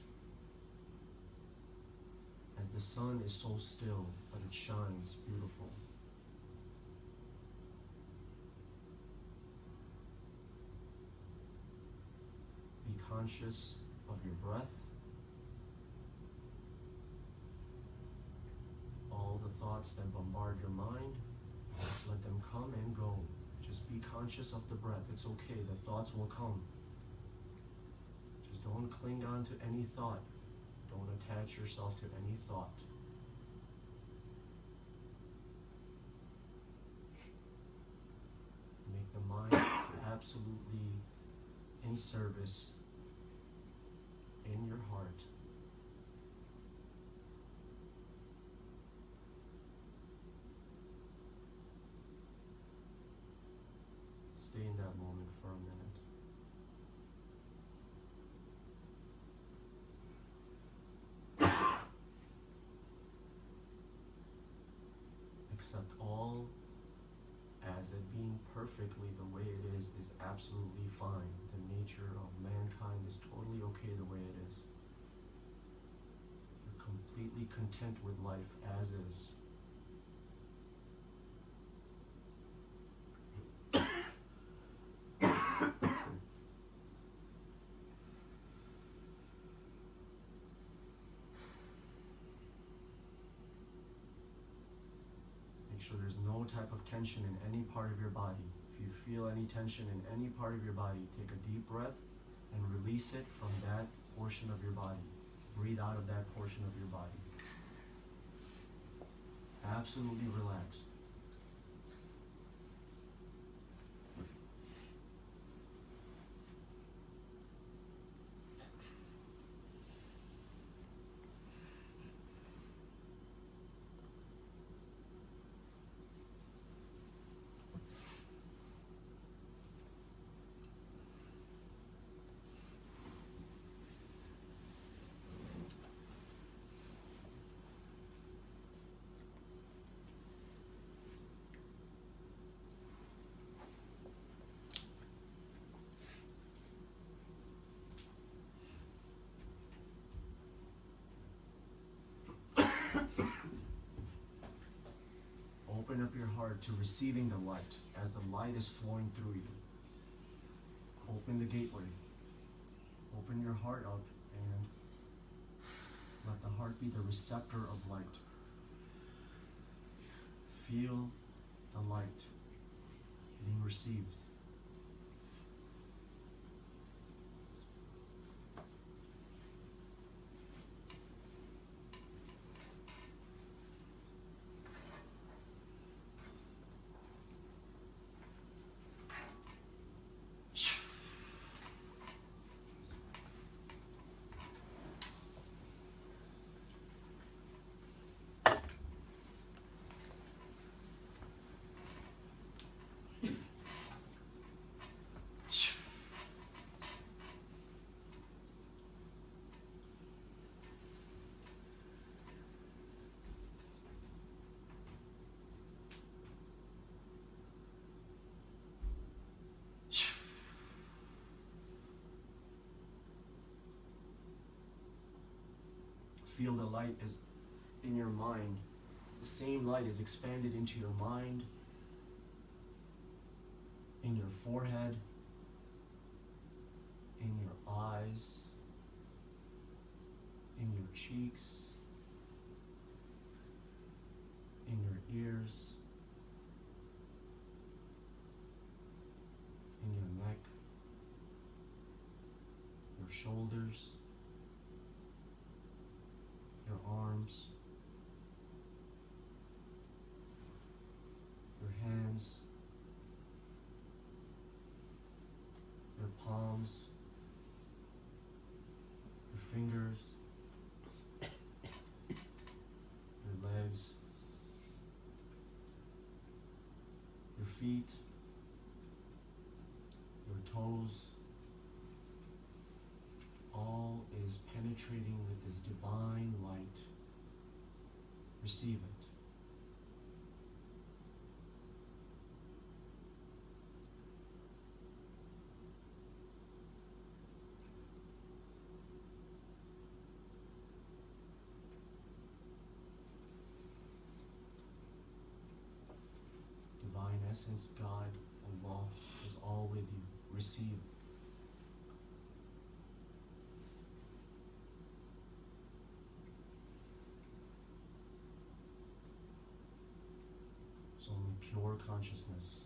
As the sun is so still, but it shines beautiful. Be conscious of your breath. All the thoughts that bombard your mind, let them come and go. Just be conscious of the breath. It's okay, the thoughts will come. Just don't cling on to any thought. Don't attach yourself to any thought. Make the mind absolutely in service in your heart. Stay in that moment for a minute. Accept all as it being perfectly the way it is absolutely fine. The nature of mankind is totally okay the way it is. You're completely content with life as is. Make sure there's no type of tension in any part of your body. If you feel any tension in any part of your body, take a deep breath and release it from that portion of your body. Breathe out of that portion of your body. Absolutely relaxed. Open up your heart to receiving the light as the light is flowing through you. Open the gateway. Open your heart up and let the heart be the receptor of light. Feel the light being received. feel the light is in your mind. The same light is expanded into your mind, in your forehead, in your eyes, in your cheeks, in your ears, in your neck, your shoulders, your arms, your hands, your palms, your fingers, your legs, your feet, your toes. All is penetrating with this divine light. Receive it. Divine Essence, God, Allah is all with you. Receive. It's only pure consciousness.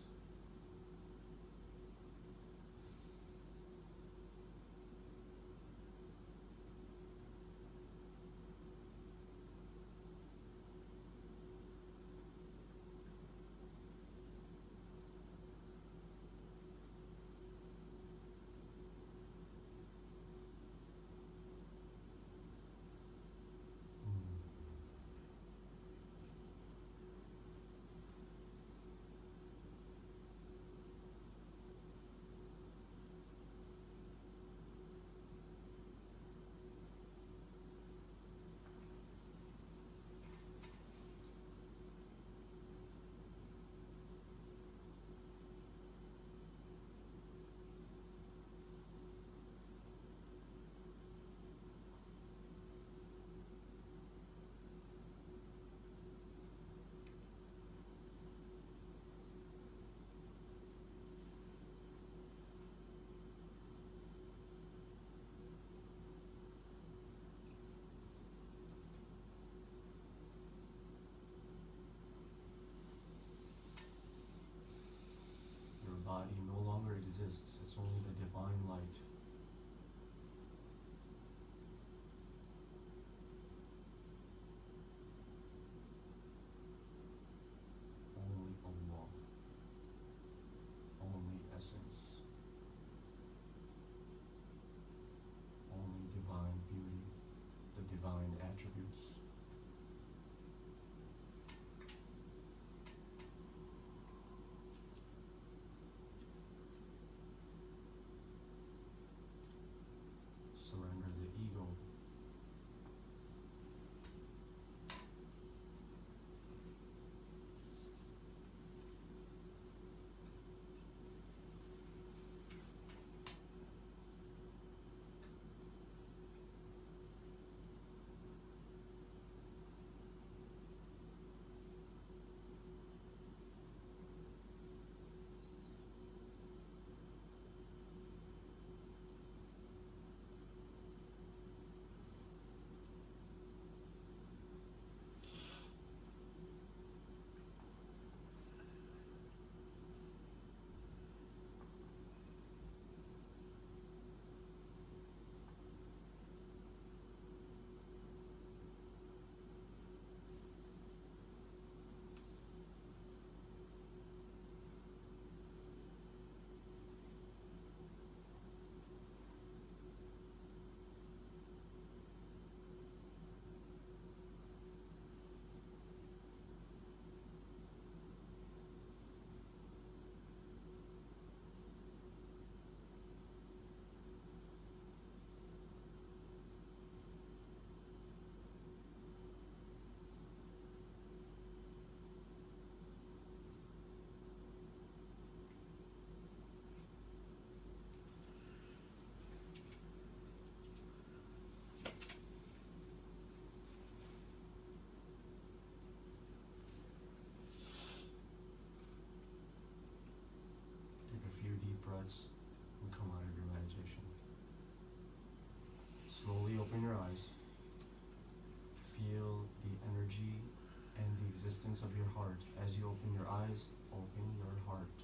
As you open your eyes, open your heart.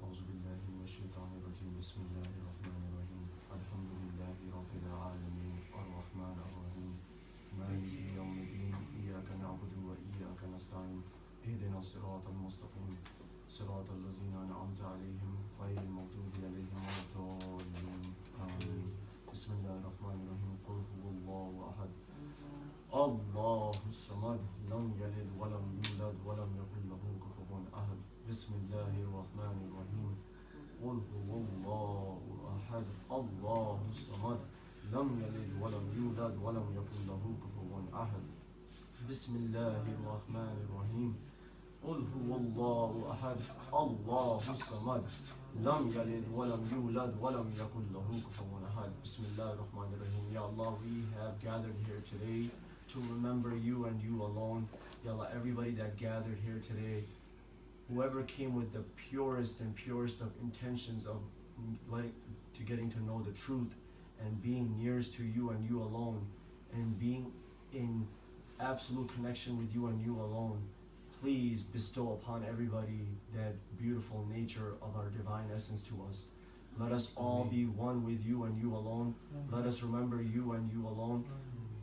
أعوذ بالله من الشيطان الرجيم بسم الله الرحمن الرحيم الحمد لله رب العالمين الرحمن الرحيم مالك يوم الدين إياك نعبد وإياك نستعين اهدنا الصراط المستقيم صراط الذين أنعمت عليهم غير المغضوب عليهم ولا الضالين آمين بسم الله الرحمن الرحيم قل هو الله أحد الله الصمد لم يلد ولم يولد ولم يكن له كفوا أحد بسم الله الرحمن الرحيم قل هو الله أحد الله الصمد لم يلد ولم يولد ولم يكن له كفوا أحد بسم الله الرحمن الرحيم قل هو الله أحد الله الصمد لم يلد ولم يولد ولم يكن له كفوا أحد بسم الله الرحمن الرحيم. Ya Allah, we have gathered here today to remember you and you alone. Ya Allah, everybody that gathered here today, whoever came with the purest and purest of intentions of to getting to know the truth and being nearest to you and you alone and being in absolute connection with you and you alone, please bestow upon everybody that beautiful nature of our divine essence to us. Let us all be one with you and you alone. Let us remember you and you alone.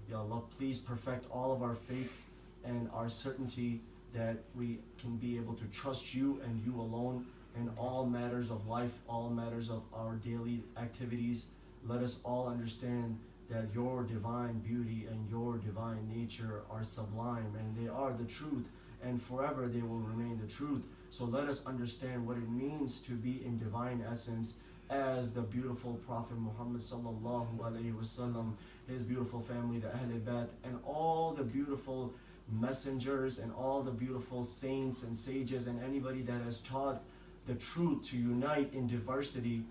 Ya Allah, please perfect all of our faiths and our certainty that we can be able to trust you and you alone in all matters of life, all matters of our daily activities. Let us all understand that your divine beauty and your divine nature are sublime and they are the truth, and forever they will remain the truth. So let us understand what it means to be in divine essence as the beautiful Prophet Muhammad sallallahu alaihi wasallam, his beautiful family, the Ahl Bayt, and all the beautiful messengers and all the beautiful saints and sages and anybody that has taught the truth to unite in diversity,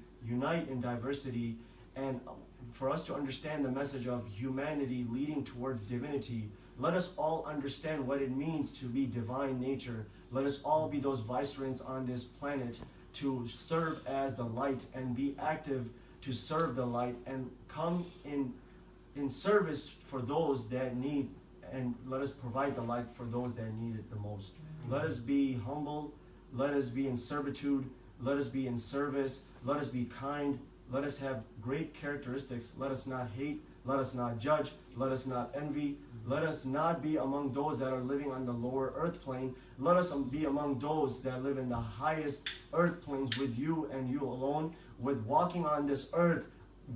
and for us to understand the message of humanity leading towards divinity. Let us all understand what it means to be divine nature. Let us all be those viceroys on this planet to serve as the light and be active to serve the light and come in service for those that need, and let us provide the light for those that need it the most. Let us be humble, let us be in servitude, let us be in service, let us be kind, let us have great characteristics, let us not hate, let us not judge, let us not envy, let us not be among those that are living on the lower earth plane. Let us be among those that live in the highest earth planes with you and you alone, with walking on this earth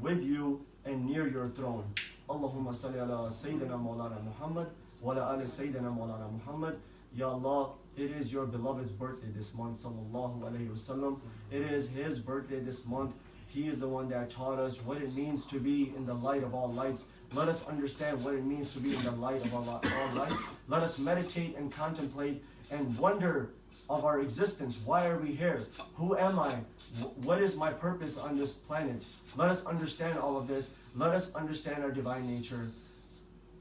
with you and near your throne. Allahumma salli ala Sayyidina Maulana Muhammad wa ala ali Sayyidina Maulana Muhammad. Ya Allah, it is your beloved's birthday this month, sallallahu alayhi wasallam. It is his birthday this month. He is the one that taught us what it means to be in the light of all lights. Let us understand what it means to be in the light of all lights. Let us meditate and contemplate and wonder of our existence. Why are we here? Who am I? What is my purpose on this planet? Let us understand all of this. Let us understand our divine nature.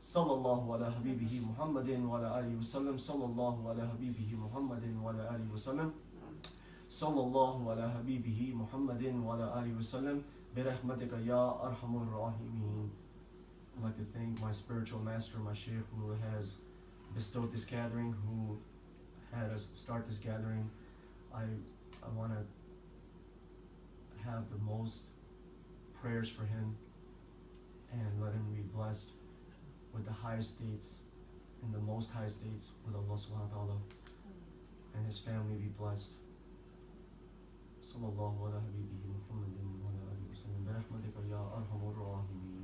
Sallallahu ala habibihi Muhammadin wa ala alihi wasallam. Sallallahu ala habibihi Muhammadin wa ala alihi wasallam. Sallallahu ala habibihi Muhammadin wa ala alihi wasallam. Birahmatika ya arhamur rahimin. I'd like to thank my spiritual master, my sheikh, who has bestowed this gathering, who had us start this gathering. I want to have the most prayers for him and let him be blessed with the highest states, in the most high states with Allah subhanahu wa ta'ala, and his family be blessed. Sallallahu ala habibihi Muhammadin wa ala alihi wa sallam. Bi rahmatika ya arhamur rahimin.